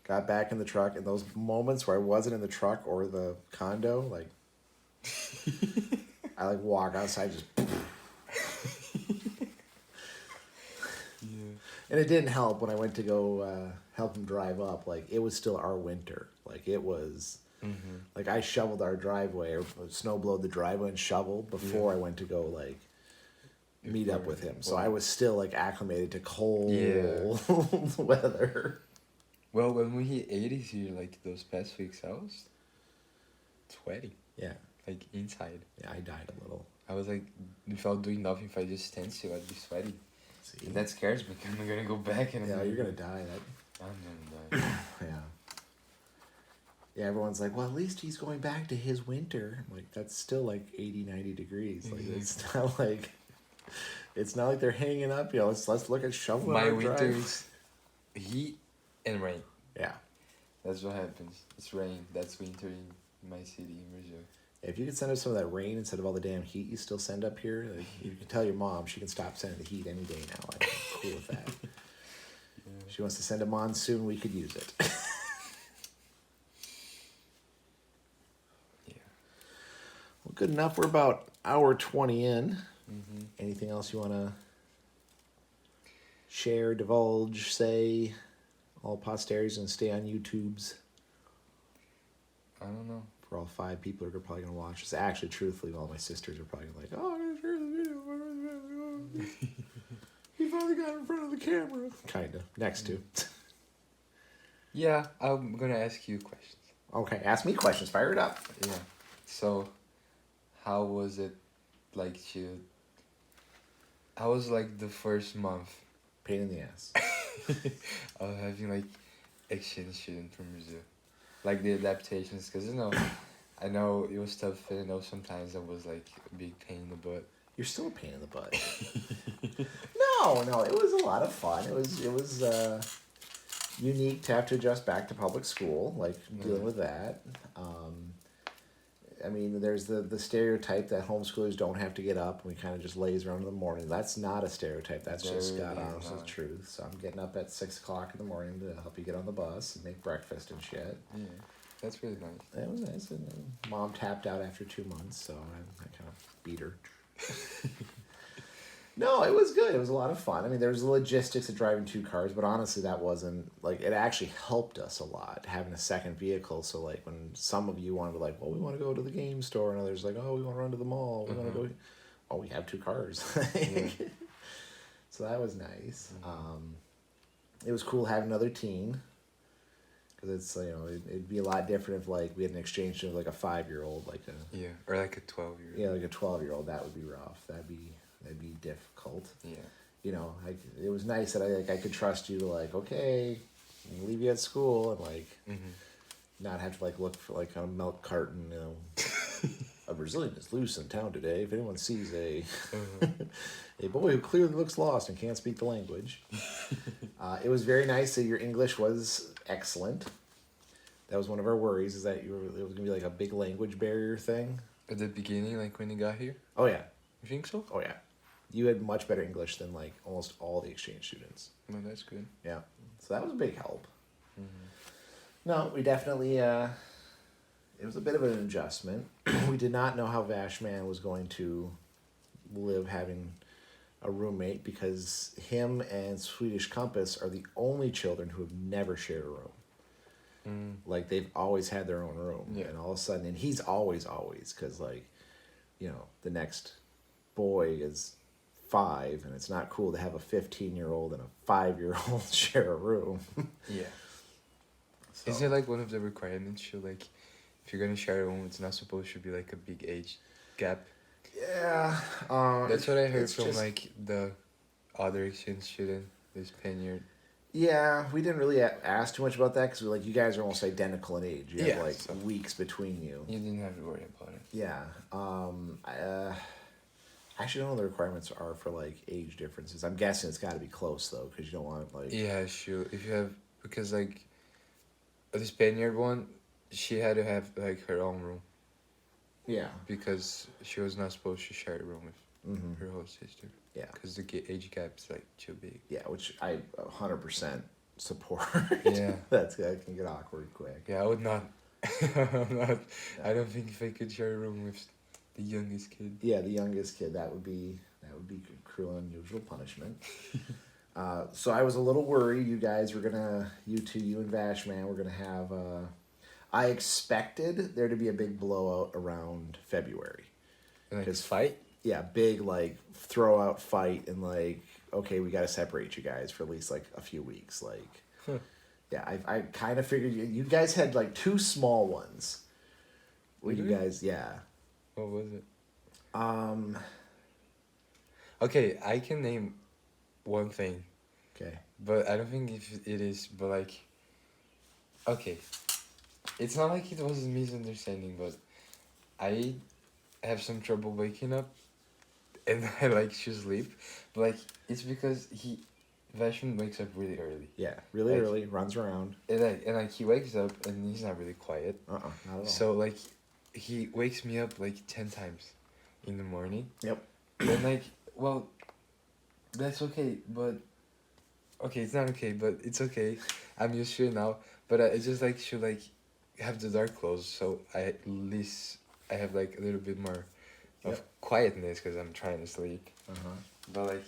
got back in the truck, and those moments where I wasn't in the truck or the condo, like I like walk outside just. Yeah. And it didn't help when I went to go help him drive up. Like it was still our winter. Like it was. Mm-hmm. Like I shoveled our driveway or snow blowed the driveway and shoveled before I went to go like meet up with him. So I was still like acclimated to cold weather. Well, when we hit 80s here, like those past weeks, I was sweaty, Yeah, like inside. yeah, I died a little. I was like, if I was doing nothing, if I just stand still, I'd be sweaty. See? And that scares me. 'Cause I'm gonna go back and Yeah, you're gonna die. I'm gonna die. Yeah. Yeah, everyone's like, well, at least he's going back to his winter. I'm like, that's still like 80, 90 degrees. Like it's not like they're hanging up. You know, let's look at shoveling. My our winter drive. is heat and rain. Yeah. That's what happens. It's rain. That's winter in my city in Brazil. If you could send us some of that rain instead of all the damn heat you still send up here, like, you can tell your mom she can stop sending the heat any day now. I'm cool with that. If she wants to send a monsoon, we could use it. Yeah. Well, good enough. We're about hour 20 in. Mm-hmm. Anything else you want to share, divulge, say? All posterity's going to stay on YouTube's. I don't know. For all 5 people who are probably going to watch this. Actually, truthfully, all my sisters are probably like, oh, I'm going to share the video. He finally got in front of the camera. Kind of. Next to. Yeah, I'm gonna ask you questions. Okay, ask me questions. Fire it up. Yeah. So, how was it like how was like the first month Pain in the ass. of having like exchange student from Brazil? Like the adaptations, because I know it was tough, and I know sometimes it was like a big pain in the butt. You're still a pain in the butt. No, it was a lot of fun. It was unique to have to adjust back to public school, like dealing with that. I mean, there's the stereotype that homeschoolers don't have to get up and we kind of just laze around in the morning. That's not a stereotype. That's just God Very honest not. truth. So I'm getting up at 6 o'clock in the morning to help you get on the bus and make breakfast and shit. Yeah, that's really nice. It was nice. And Mom tapped out after 2 months, so I kind of beat her. No, it was good. It was a lot of fun. I mean, there was the logistics of driving 2 cars, but honestly, that wasn't, like, it actually helped us a lot, having a second vehicle. So, like, when some of you wanted to, like, well, we want to go to the game store, and others like, oh, we want to run to the mall. We want to go, oh, we have 2 cars. Yeah. So that was nice. It was cool having another teen. Because it's, you know, it'd be a lot different if, like, we had an exchange with, like, a 5-year-old, like a... Yeah, or like a 12-year. Yeah, like a 12-year-old, that would be rough. That'd be difficult. Yeah. You know, it was nice that I could trust you to, like, okay, I'm gonna leave you at school and, like, not have to, like, look for, like, a milk carton, you know. A Brazilian is loose in town today. If anyone sees a boy who clearly looks lost and can't speak the language. It was very nice that your English was excellent. That was one of our worries, is that it was gonna be like a big language barrier thing. At the beginning, like when you got here? Oh yeah, You think so? oh yeah. You had much better English than like almost all the exchange students. Well, that's good. Yeah, so that was a big help. Mm-hmm. No, we definitely. It was a bit of an adjustment. We did not know how Vashman was going to live having a roommate, because him and Swedish Compass are the only children who have never shared a room. Like they've always had their own room, Yeah. and all of a sudden, and he's always, because like, the next boy is 5, and it's not cool to have a 15-year-old and a 5-year-old share a room. Yeah. So, Is it like one of the requirements? So like, if you're gonna share a room, it's not supposed to be like a big age gap. yeah, That's what I heard it's from just- like the other exchange student, the Spaniard. Yeah, we didn't really ask too much about that, because we're like, you guys are almost identical in age. You Yeah, have like so- weeks between you. You didn't have to worry about it. Yeah. I actually don't know what the requirements are for like age differences. I'm guessing it's got to be close though, because you don't want like. Yeah, sure. If you have, because like, the Spaniard one, she had to have like her own room Yeah. because she was not supposed to share a room with Mm-hmm. her whole sister. Yeah. Because the age gap's like too big. Yeah, which I 100% support. Yeah. That can get awkward quick. Yeah, I would not. I'm not. I don't think if I could share a room with the youngest kid. Yeah, the youngest kid, that would be cruel and unusual punishment. So I was a little worried you guys were gonna, you and Vashman were gonna have. I expected there to be a big blowout around February. Like 'Cause- fight. Yeah, big like throw out fight, and like, okay, we got to separate you guys for at least like a few weeks. Like, Huh. yeah, I kind of figured you guys had like 2 small ones. Where you Really? guys, yeah. What was it? Um. Okay, I can name one thing, Okay. but I don't think if it is. But like, okay, it's not like it was a misunderstanding, but I have some trouble waking up, and I like to sleep, but like it's because Vashman wakes up really early. Yeah, really Like- early, runs around. And he wakes up and he's not really quiet. Not at all. So like, he wakes me up like 10 times in the morning. Yep. And like, well, that's okay, but okay, it's not okay, but it's okay. I'm used to it now. But I just like should like have the door closed, so at least I have like a little bit more of Yep. quietness because I'm trying to sleep. Uh-huh. But like,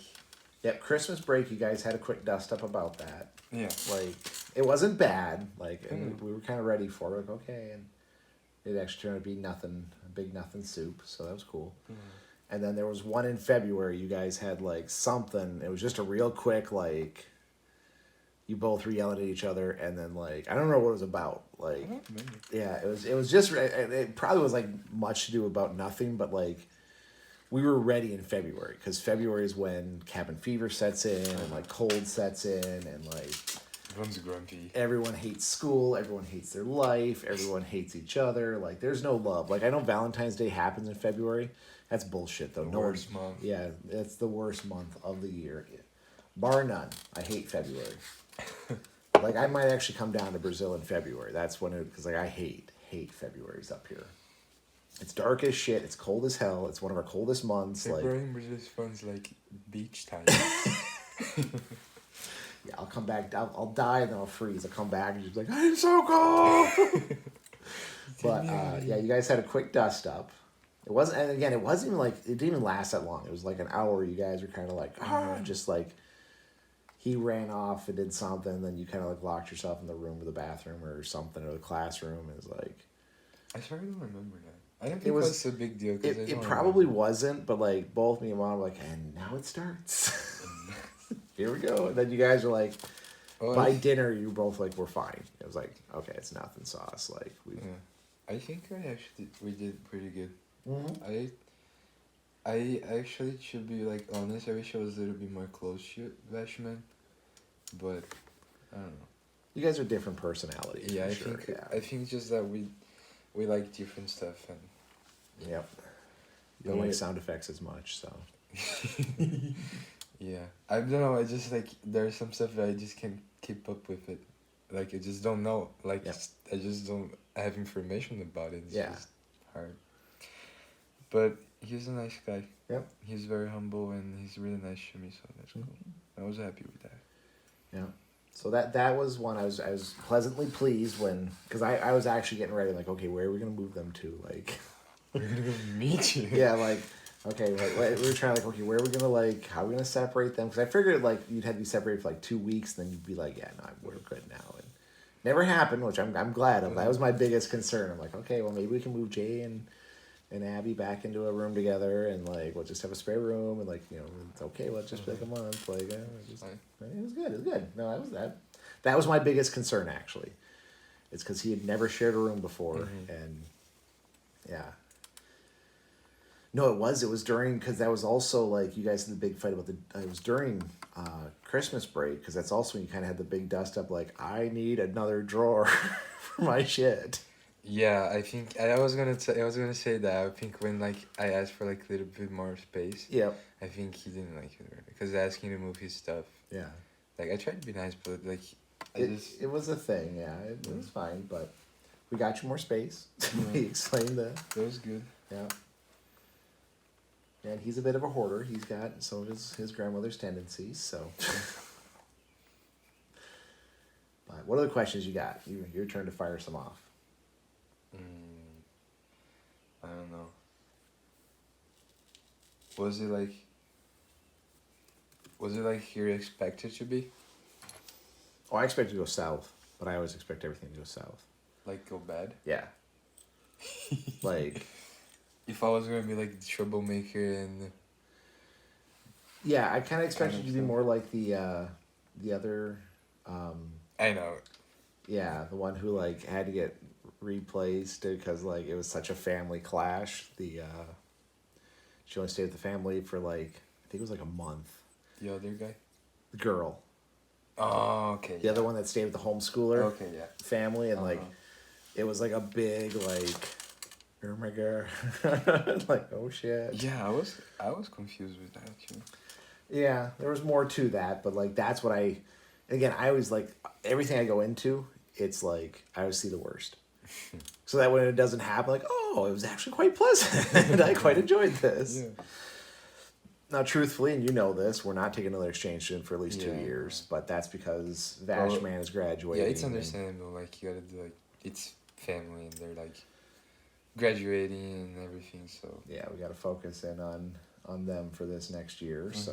Yep, Christmas break, you guys had a quick dust up about that. yeah, Like, it wasn't bad. Like, and Mm. we were kind of ready for it. Like, okay, and it actually turned out to be nothing, a big nothing soup. So that was cool. And then there was one in February. You guys had like something. It was just a real quick like. You both were yelling at each other, and then like I don't know what it was about. Like, I don't remember. yeah, it was just it probably was like much to do about nothing, but like we were ready in February, because February is when cabin fever sets in and like cold sets in, and like Everyone's grumpy. everyone hates school, everyone hates their life, everyone hates each other. Like there's no love. Like I know Valentine's Day happens in February. That's bullshit though. The No worst one- month. Yeah, it's the worst month of the year, bar none. I hate February. Like I might actually come down to Brazil in February. That's when it, because like I hate February's up here. It's dark as shit. It's cold as hell. It's one of our coldest months. Like February in Brazil sounds like beach time. yeah, I'll come back. I'll die and then I'll freeze. I'll come back and just be like, I'm so cold. But yeah, you guys had a quick dust up. It wasn't, and again, it wasn't even like it didn't even last that long. It was like an hour. You guys were kind of like just like he ran off and did something. And then you kind of like locked yourself in the room or the bathroom or something or the classroom. It was like I sure don't remember that. I don't think It it was- was a big deal. 'Cause I it don't probably remember. wasn't, but like both me and mom were like, and now it starts. Here we go. And then you guys are like, Well, by dinner, you both like, we're fine. It was like, okay, it's nothing sauce. Like we. yeah. I think we did pretty good. Mhm. I actually should be like honest. I wish I was a little bit more close to Vashman, but I don't know. You guys are different personalities. Yeah, for I sure. think Yeah. I think just that we like different stuff and Yep. You don't Yeah. like sound effects as much, so. yeah. I don't know. I just like there's some stuff that I just can't keep up with it. like I just don't know. Like Yep. I just don't have information about it. It's Yeah. just hard. But he's a nice guy. Yep. He's very humble and he's really nice to me, so that's cool. I was happy with that. Yeah. So that was one I was pleasantly pleased when, because I was actually getting ready, like, okay, where are we gonna move them to, like. We're gonna go meet you. Yeah, like, okay, like, we were trying, like, okay, where are we gonna, like, how are we gonna separate them? Because I figured, like, you'd have to be separated for, like, 2 weeks, then you'd be like, yeah, no, we're good now. And never happened, which I'm glad of. That was my biggest concern. I'm like, okay, well, maybe we can move Jay and Abby back into a room together, and, like, we'll just have a spare room, and, like, you know, it's okay, let's just be, like, a month. Like, just, Fine. it was good, it was good. No, that was that. That was my biggest concern, actually. It's because he had never shared a room before, and, yeah. No, it was during, because that was also like you guys had the big fight about it was during Christmas break, because that's also when you kind of had the big dust up, like, I need another drawer for my shit. Yeah, I think I was gonna say that. I think when like I asked for like a little bit more space, Yep. I think he didn't like it because asking to move his stuff. Yeah. Like I tried to be nice, but like It was a thing, yeah. It was fine, but we got you more space. We explained that. that was good. Yeah. And he's a bit of a hoarder. He's got some of his grandmother's tendencies, so. But what other questions you got? Your turn to fire some off. I don't know. Was it like you expected to be? Oh, I expect to go south, but I always expect everything to go south. Like go bad? Yeah. Like, If I was gonna be like the troublemaker and yeah, I kind of expected Kind of you to be stuff. more like the other, I know. yeah, the one who like had to get replaced because like it was such a family clash. She only stayed with the family for like, I think it was like a month. The other guy? The girl, Oh, okay. the other one that stayed with the homeschooler Okay, yeah. family, and like Uh-huh. it was like a big like, oh my god, like oh shit. Yeah, I was confused with that too. Yeah, there was more to that, but like that's what I I always like everything I go into, it's like I always see the worst. So that when it doesn't happen, like, oh, it was actually quite pleasant. I quite enjoyed this. Yeah. Now, truthfully, and you know this, we're not taking another exchange student for at least 2 Yeah. years, but that's because Vashman is graduating. Yeah, it's and- understandable. Like you gotta do like it's family and they're like graduating and everything. So Yeah, we got to focus in on them for this next year. So,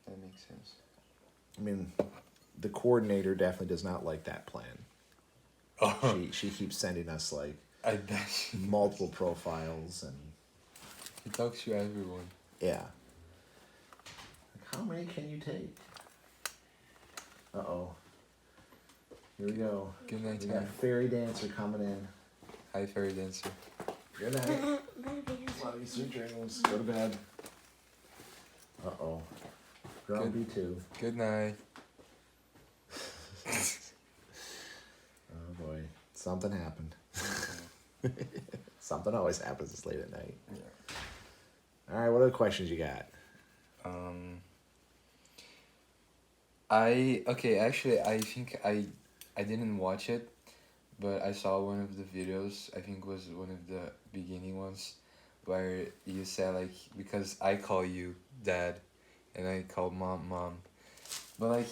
that makes sense. I mean, the coordinator definitely does not like that plan. Oh, She keeps sending us like I bet she multiple profiles and he talks to everyone. yeah. Like, how many can you take? Uh-oh. Here we go. Good night, We got time. Fairy Dancer coming in. Hi, fairy dancer. Good night. Love you, sweet dreams. Go to bed. Uh-oh. Girl Good. B2. Good night. Oh boy. Something happened. Something always happens this late at night. Yeah. All right, what other questions you got? Actually, I think I didn't watch it, but I saw one of the videos. I think it was one of the beginning ones, where you said like because I call you dad, and I call mom, but like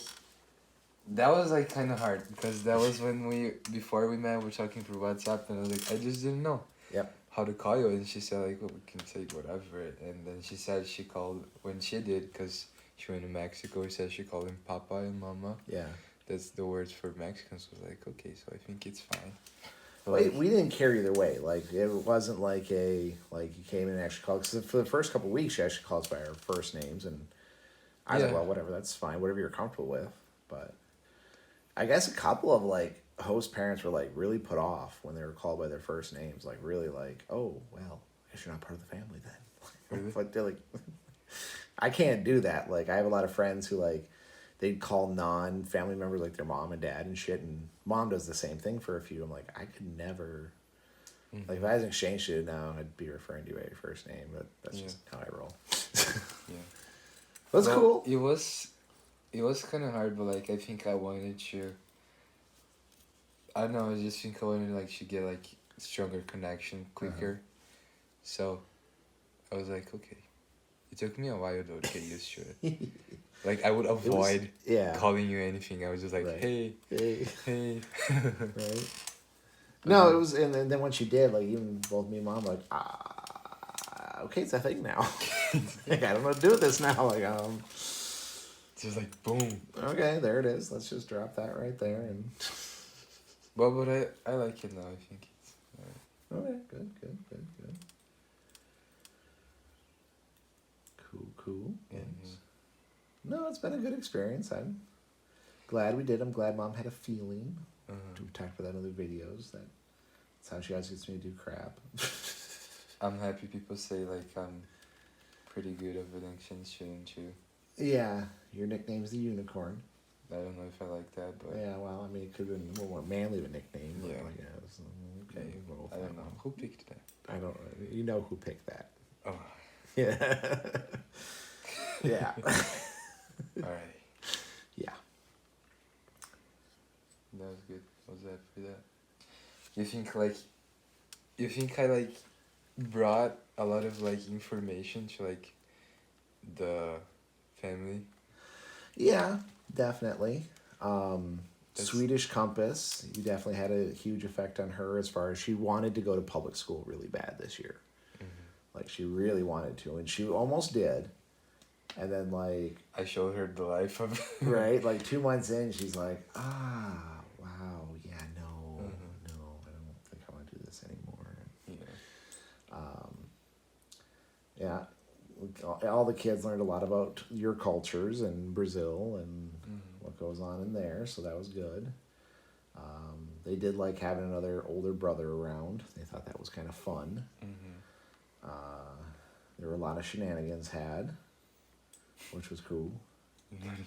that was like kind of hard because that was when before we met, we're talking through WhatsApp, and I was like I just didn't know. Yep. How to call you, and she said like, well, we can take whatever, and then she said she called when she did because she went to Mexico. She said she called him Papa and Mama. Yeah. That's the words for Mexicans. Was like, okay, so I think it's fine. But, Wait, like, we didn't care either way. Like, it wasn't like you came in and actually called. Because for the first couple of weeks, she actually called us by our first names. And I was like, Yeah. well, whatever, that's fine. Whatever you're comfortable with. But I guess a couple of, like, host parents were, like, really put off when they were called by their first names. Like, really like, oh, well, I guess you're not part of the family then. Really? Like, they're like, I can't do that. Like, I have a lot of friends who, like, they'd call non-family members, like their mom and dad and shit, and mom does the same thing for a few. I'm like, I could never, like, if I was an exchange student now, I'd be referring to you by your first name, but that's Yeah. just how I roll. Yeah. That's Well, cool. It was it was kind of hard, but like I think I wanted to. I don't know. I just think I wanted like to get like stronger connection quicker. So I was like, okay. It took me a while though to get used to it. Like I would It was, avoid yeah. calling you anything. I was just like, Right. hey, Hey. hey. Right. No, it was, and then once you did, like even both me and mom, were like, okay, it's a thing now. Like, I don't know what to do with this now. Like, Just like boom. okay, there it is. Let's just drop that right there, and Well, but I like it now. I think it's. okay, good. Cool. Yeah. No, it's been a good experience. I'm glad we did. I'm glad mom had a feeling. Uh-huh. We talked about that in other videos. That's how she always gets me to do crap. I'm happy people say like I'm pretty good at connections too. Yeah, your nickname's the unicorn. I don't know if I like that, but Yeah, well, I mean, it could have been a little more manly of a nickname. But Yeah. like, yeah, it was, okay, we'll go I with don't that know one. who picked that. I don't. You know who picked that? Oh, Yeah. Yeah. all right. Yeah. That was good. Was that for that? You think I like brought a lot of like information to like the family? Yeah, definitely. That's- Swedish Compass, you definitely had a huge effect on her as far as she wanted to go to public school really bad this year. Like, she really wanted to, and she almost did. And then, like, I showed her the life of. right, like 2 months in, she's like, wow, yeah, no, I don't think I want to do this anymore. Yeah. Yeah, all the kids learned a lot about your cultures and Brazil and what goes on in there, so that was good. They did like having another older brother around. They thought that was kind of fun. There were a lot of shenanigans had, which was cool. A lot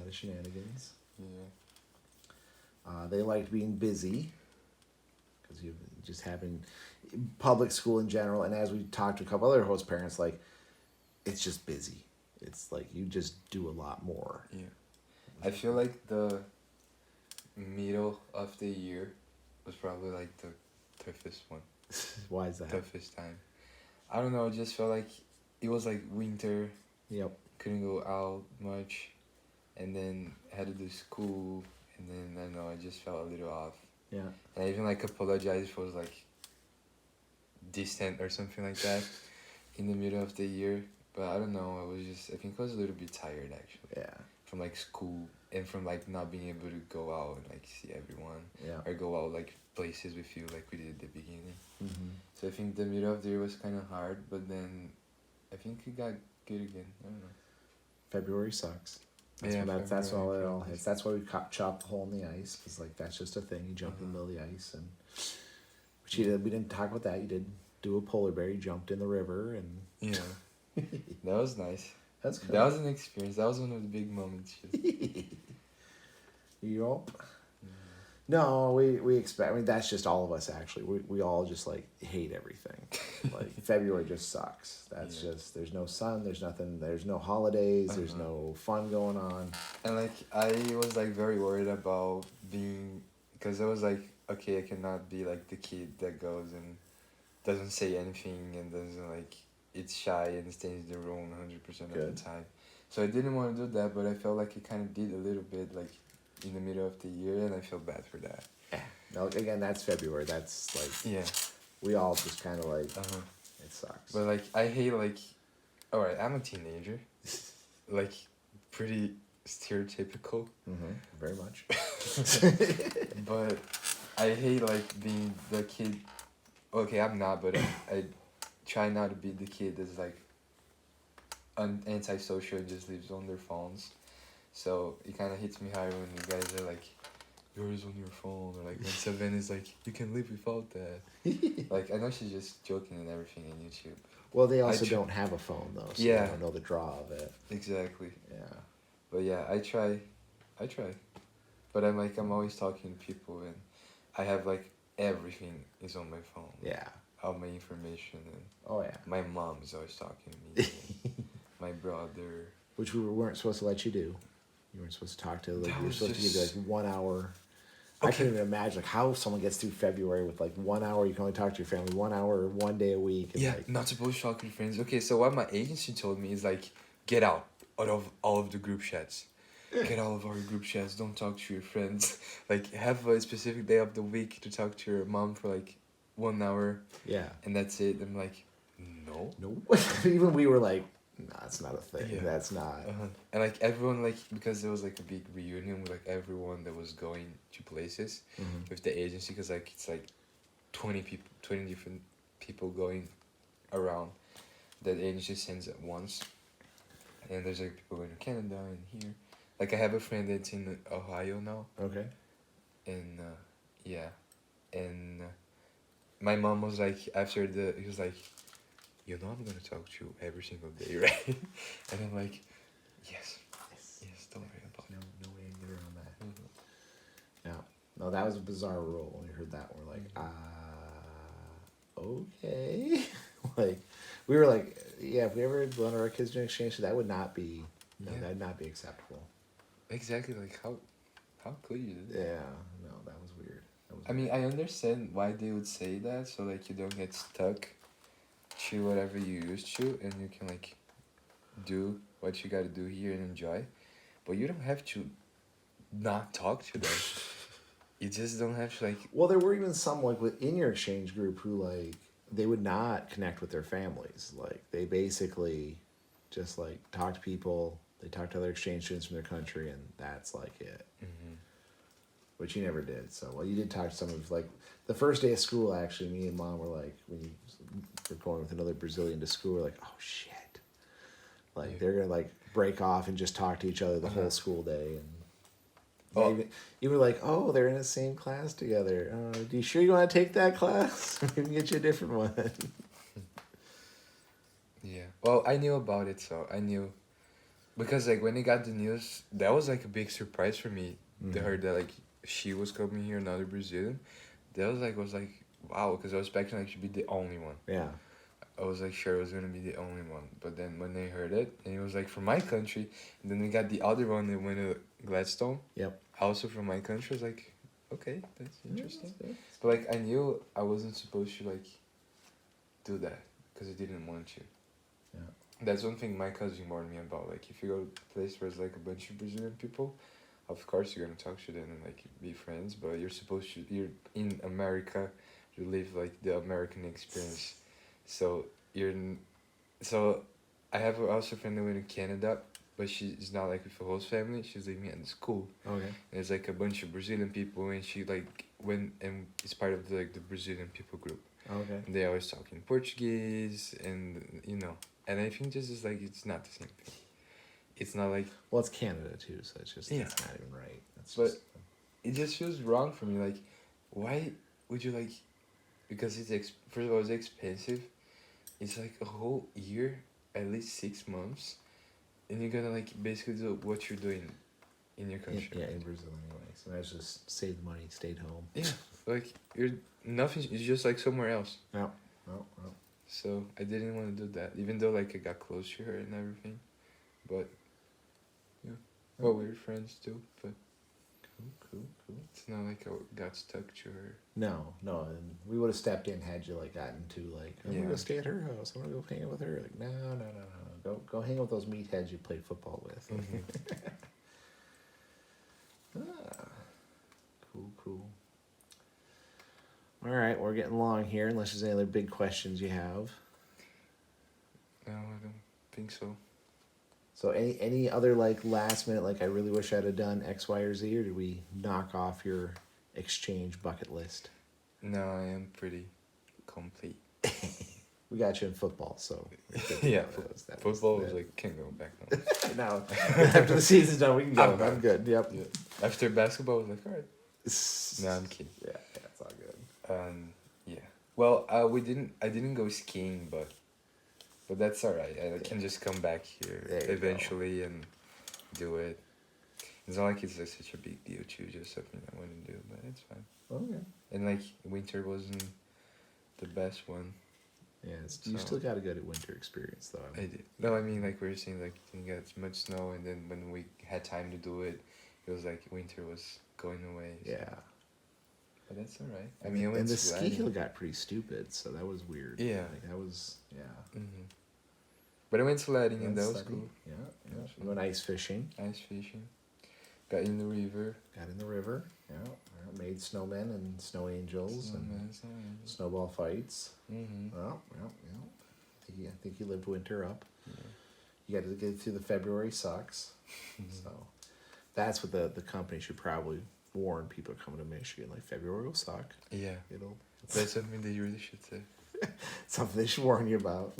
of shenanigans. Yeah. They liked being busy because you just having public school in general, and as we talked to a couple other host parents, like, it's just busy. It's like you just do a lot more. Yeah. I feel like the middle of the year was probably like the toughest one. Why is that? Toughest time. I don't know, I just felt like it was like winter, Yep. couldn't go out much, and then had to do school, and then I don't know, I just felt a little off. Yeah. And I even like apologized for like distant or something like that in the middle of the year. But I don't know, I think I was a little bit tired actually. Yeah. From like school and from like not being able to go out and like see everyone. Yeah. Or go out like places with you like we did at the beginning. Mm-hmm. So I think the middle of the year was kind of hard, but then I think it got good again. I don't know. February sucks. That's Yeah, that's all it February all sucks. hits. That's why we chopped the hole in the ice, because like that's just a thing. You jump in the middle of the ice, and which you did. We didn't talk about that. You did do a polar bear. You jumped in the river, and Yeah. That was nice. that's cool. That was an experience. That was one of the big moments. Yup. No, we expect. I mean, that's just all of us. Actually, we all just like hate everything. Like February just sucks. That's Yeah. just there's no sun. There's nothing. There's no holidays. There's no fun going on. And like I was like very worried about being, because I was like, okay, I cannot be like the kid that goes and doesn't say anything and doesn't like, it's shy and stays in the room 100% of Good. the time. So I didn't want to do that, but I felt like I kind of did a little bit like in the middle of the year, and I feel bad for that. No, again, that's February. That's like Yeah. we all just kind of like Uh-huh. it sucks. But like I hate like, alright, I'm a teenager, like pretty stereotypical. Very much. But I hate like being the kid. Okay, I'm not, but I try not to be the kid that's like antisocial and just lives on their phones. So it kind of hits me hard when you guys are like, you're always on your phone, or like when Savannah is like, you can live without that. Like I know she's just joking and everything on YouTube. Well, they also I tr- don't have a phone though, so Yeah. they don't know the draw of it. Exactly. Yeah. But yeah, I try. But I'm always talking to people, and I have like everything is on my phone. Yeah. All my information, and Oh yeah. my mom is always talking to me. And my brother. Which we weren't supposed to let you do. You weren't supposed to talk to. Like, That you were was supposed to give you just- like 1 hour. I Okay. can't even imagine like how someone gets through February with like 1 hour. You can only talk to your family 1 hour, 1 day a week. And Yeah, like, not supposed to talk to your friends. Okay, so what my agency told me is like, get out of all of the group chats. Get out of our group chats. Don't talk to your friends. Like, have a specific day of the week to talk to your mom for like 1 hour, yeah. and that's it. I'm like, no. No. Even we were like, nah, that's not a thing. Yeah. That's not. And like everyone, like, because there was like a big reunion with like everyone that was going to places Mhm. with the agency, because like it's like 20 people, 20 different people going around that agency sends at once. And there's like people going to Canada and here. Like I have a friend that's in Ohio now, Okay. and yeah, and my mom was like, after he was like, you know I'm gonna talk to you every single day, right? And I'm like, yes, yes, don't worry about it. No way to get around that. Mhm. No, that was a bizarre rule. When we heard that, we're like, okay. Like, we were like, yeah, if we ever wanted our kids to exchange, that would not be, no, Yeah. that'd not be acceptable. Exactly, like how could you do that? Yeah, no, that was weird. That was I mean, I understand why they would say that, so like you don't get stuck to whatever you used to, and you can like do what you gotta do here and enjoy, but you don't have to not talk to them. You just don't have to like. well, there were even some like within your exchange group who like they would not connect with their families. Like they basically just like talk to people. They talk to other exchange students from their country, and that's like it. Mhm. Which you never did. So, well, you did talk to some of like the first day of school. Actually, me and mom were like, when you were going with another Brazilian to school, we're like, oh shit, like Yeah. they're gonna like break off and just talk to each other the Uh-huh. whole school day, and Oh. even you were like, oh, they're in the same class together. Do you sure you want to take that class? We can get you a different one. Yeah. Well, I knew about it, so I knew, because like when they got the news, that was like a big surprise for me. They Mhm. heard that like she was coming here, another Brazilian. That was like wow, because I was expecting like she'd be the only one. Yeah, I was like sure it was gonna be the only one, but then when they heard it, and it was like from my country, and then they got the other one that went to Gladstone, yep. also from my country. I was like, okay, that's interesting. But like I knew I wasn't supposed to like do that because I didn't want to. Yeah. That's one thing my cousin warned me about. Like if you go to a place where there's like a bunch of Brazilian people, of course you're gonna talk to them and like be friends. But you're supposed to. You're in America. You live like the American experience. So so I have also a friend that went to Canada, but she's not like with the host family. She's living at the school. Okay. And there's like a bunch of Brazilian people, and she like went and is part of the Brazilian people group. Okay. And they always talk in Portuguese, and you know, and I think just is like it's not the same thing. It's not like Well, it's Canada too, so it's just Yeah. it's not even right. That's But- just, it just feels wrong for me. Like, why would you like? Because first of all, it's expensive. It's like a whole year, at least 6 months, and you're gonna like basically do what you're doing in your country. yeah, in Brazil anyway. So I just saved the money, stayed home. Yeah, like you're nothing. It's just like somewhere else. No. So I didn't want to do that, even though like I got close to her and everything, but yeah, well we were friends too. But Cool. it's not like I got stuck to her. No, and we would have stepped in had you like gotten to like, I'm Yeah. gonna stay at her house. I'm gonna go hang out with her. Like, no. Go hang out with those meatheads you played football with. Ah, cool. All right, we're getting long here. Unless there's any other big questions you have. No, I don't think so. So any other like last minute like I really wish I'd have done X, Y, or Z, or did we knock off your exchange bucket list? No, I am pretty complete. We got you in football, so Yeah, that Football that- was like can't go back now. now after the season's done, we can go. I'm I'm good. Yep. Yeah. After basketball, I was like, alright. No, I'm kidding. Yeah, it's all good. Yeah. Well, I didn't go skiing, but that's alright. I can just come back here There you eventually and do it. It's not like it's like such a big deal too, just something I want to do, but it's fine. Okay. And like winter wasn't the best one. Yeah, you So- still got a good winter experience though. I did. No, I mean, like we were saying, like didn't get as much snow, and then when we had time to do it, it was like winter was going away. So. Yeah. But that's alright. I mean, I went and the ski sledding. hill got pretty stupid, so that was weird. Yeah. Like, that was, yeah. Mm-hmm. But I went sledding, and that was Sledding. cool. Yeah, That yeah. was We went ice fishing. Ice fishing. Got in the river. Got in the river. Yeah. Yeah, made snowmen and snow angels and Snowman. snowball fights. Mm-hmm. Well, yeah. I think you lived winter up. Yeah. You got to get through the February sucks. So that's what the company should probably warn people coming to Michigan. Like, February will suck. Yeah. It'll That's something they really should say. something they should warn you about.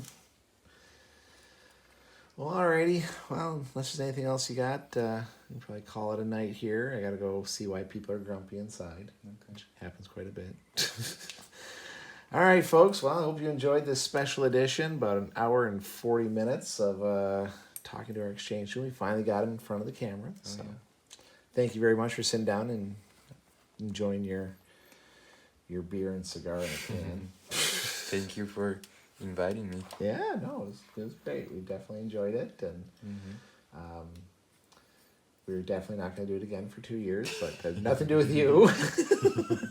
Well, alrighty. Well, unless there's anything else you got, you can probably call it a night here. I gotta go see why people are grumpy inside. Okay. Which happens quite a bit. All right, folks. Well, I hope you enjoyed this special edition, about an hour and 40 minutes of talking to our exchange student. We finally got him in front of the camera. So thank you very much for sitting down and enjoying your beer and cigar in a can. Thank you for inviting me. Yeah, no, it was great. We definitely enjoyed it, and Mm-hmm. we're definitely not going to do it again for 2 years, but it has nothing to do with you.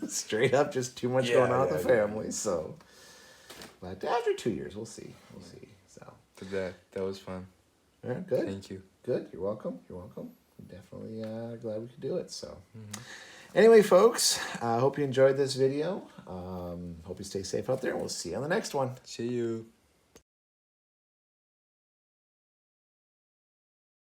Straight up, just too much going on with the family. So, but after 2 years, we'll see. We'll see. So, But that was fun. all right, good. Thank you. Good. You're welcome. You're welcome. I'm definitely glad we could do it. So, Mm-hmm. anyway, folks, I hope you enjoyed this video. Hope you stay safe out there, and we'll see you on the next one. See you.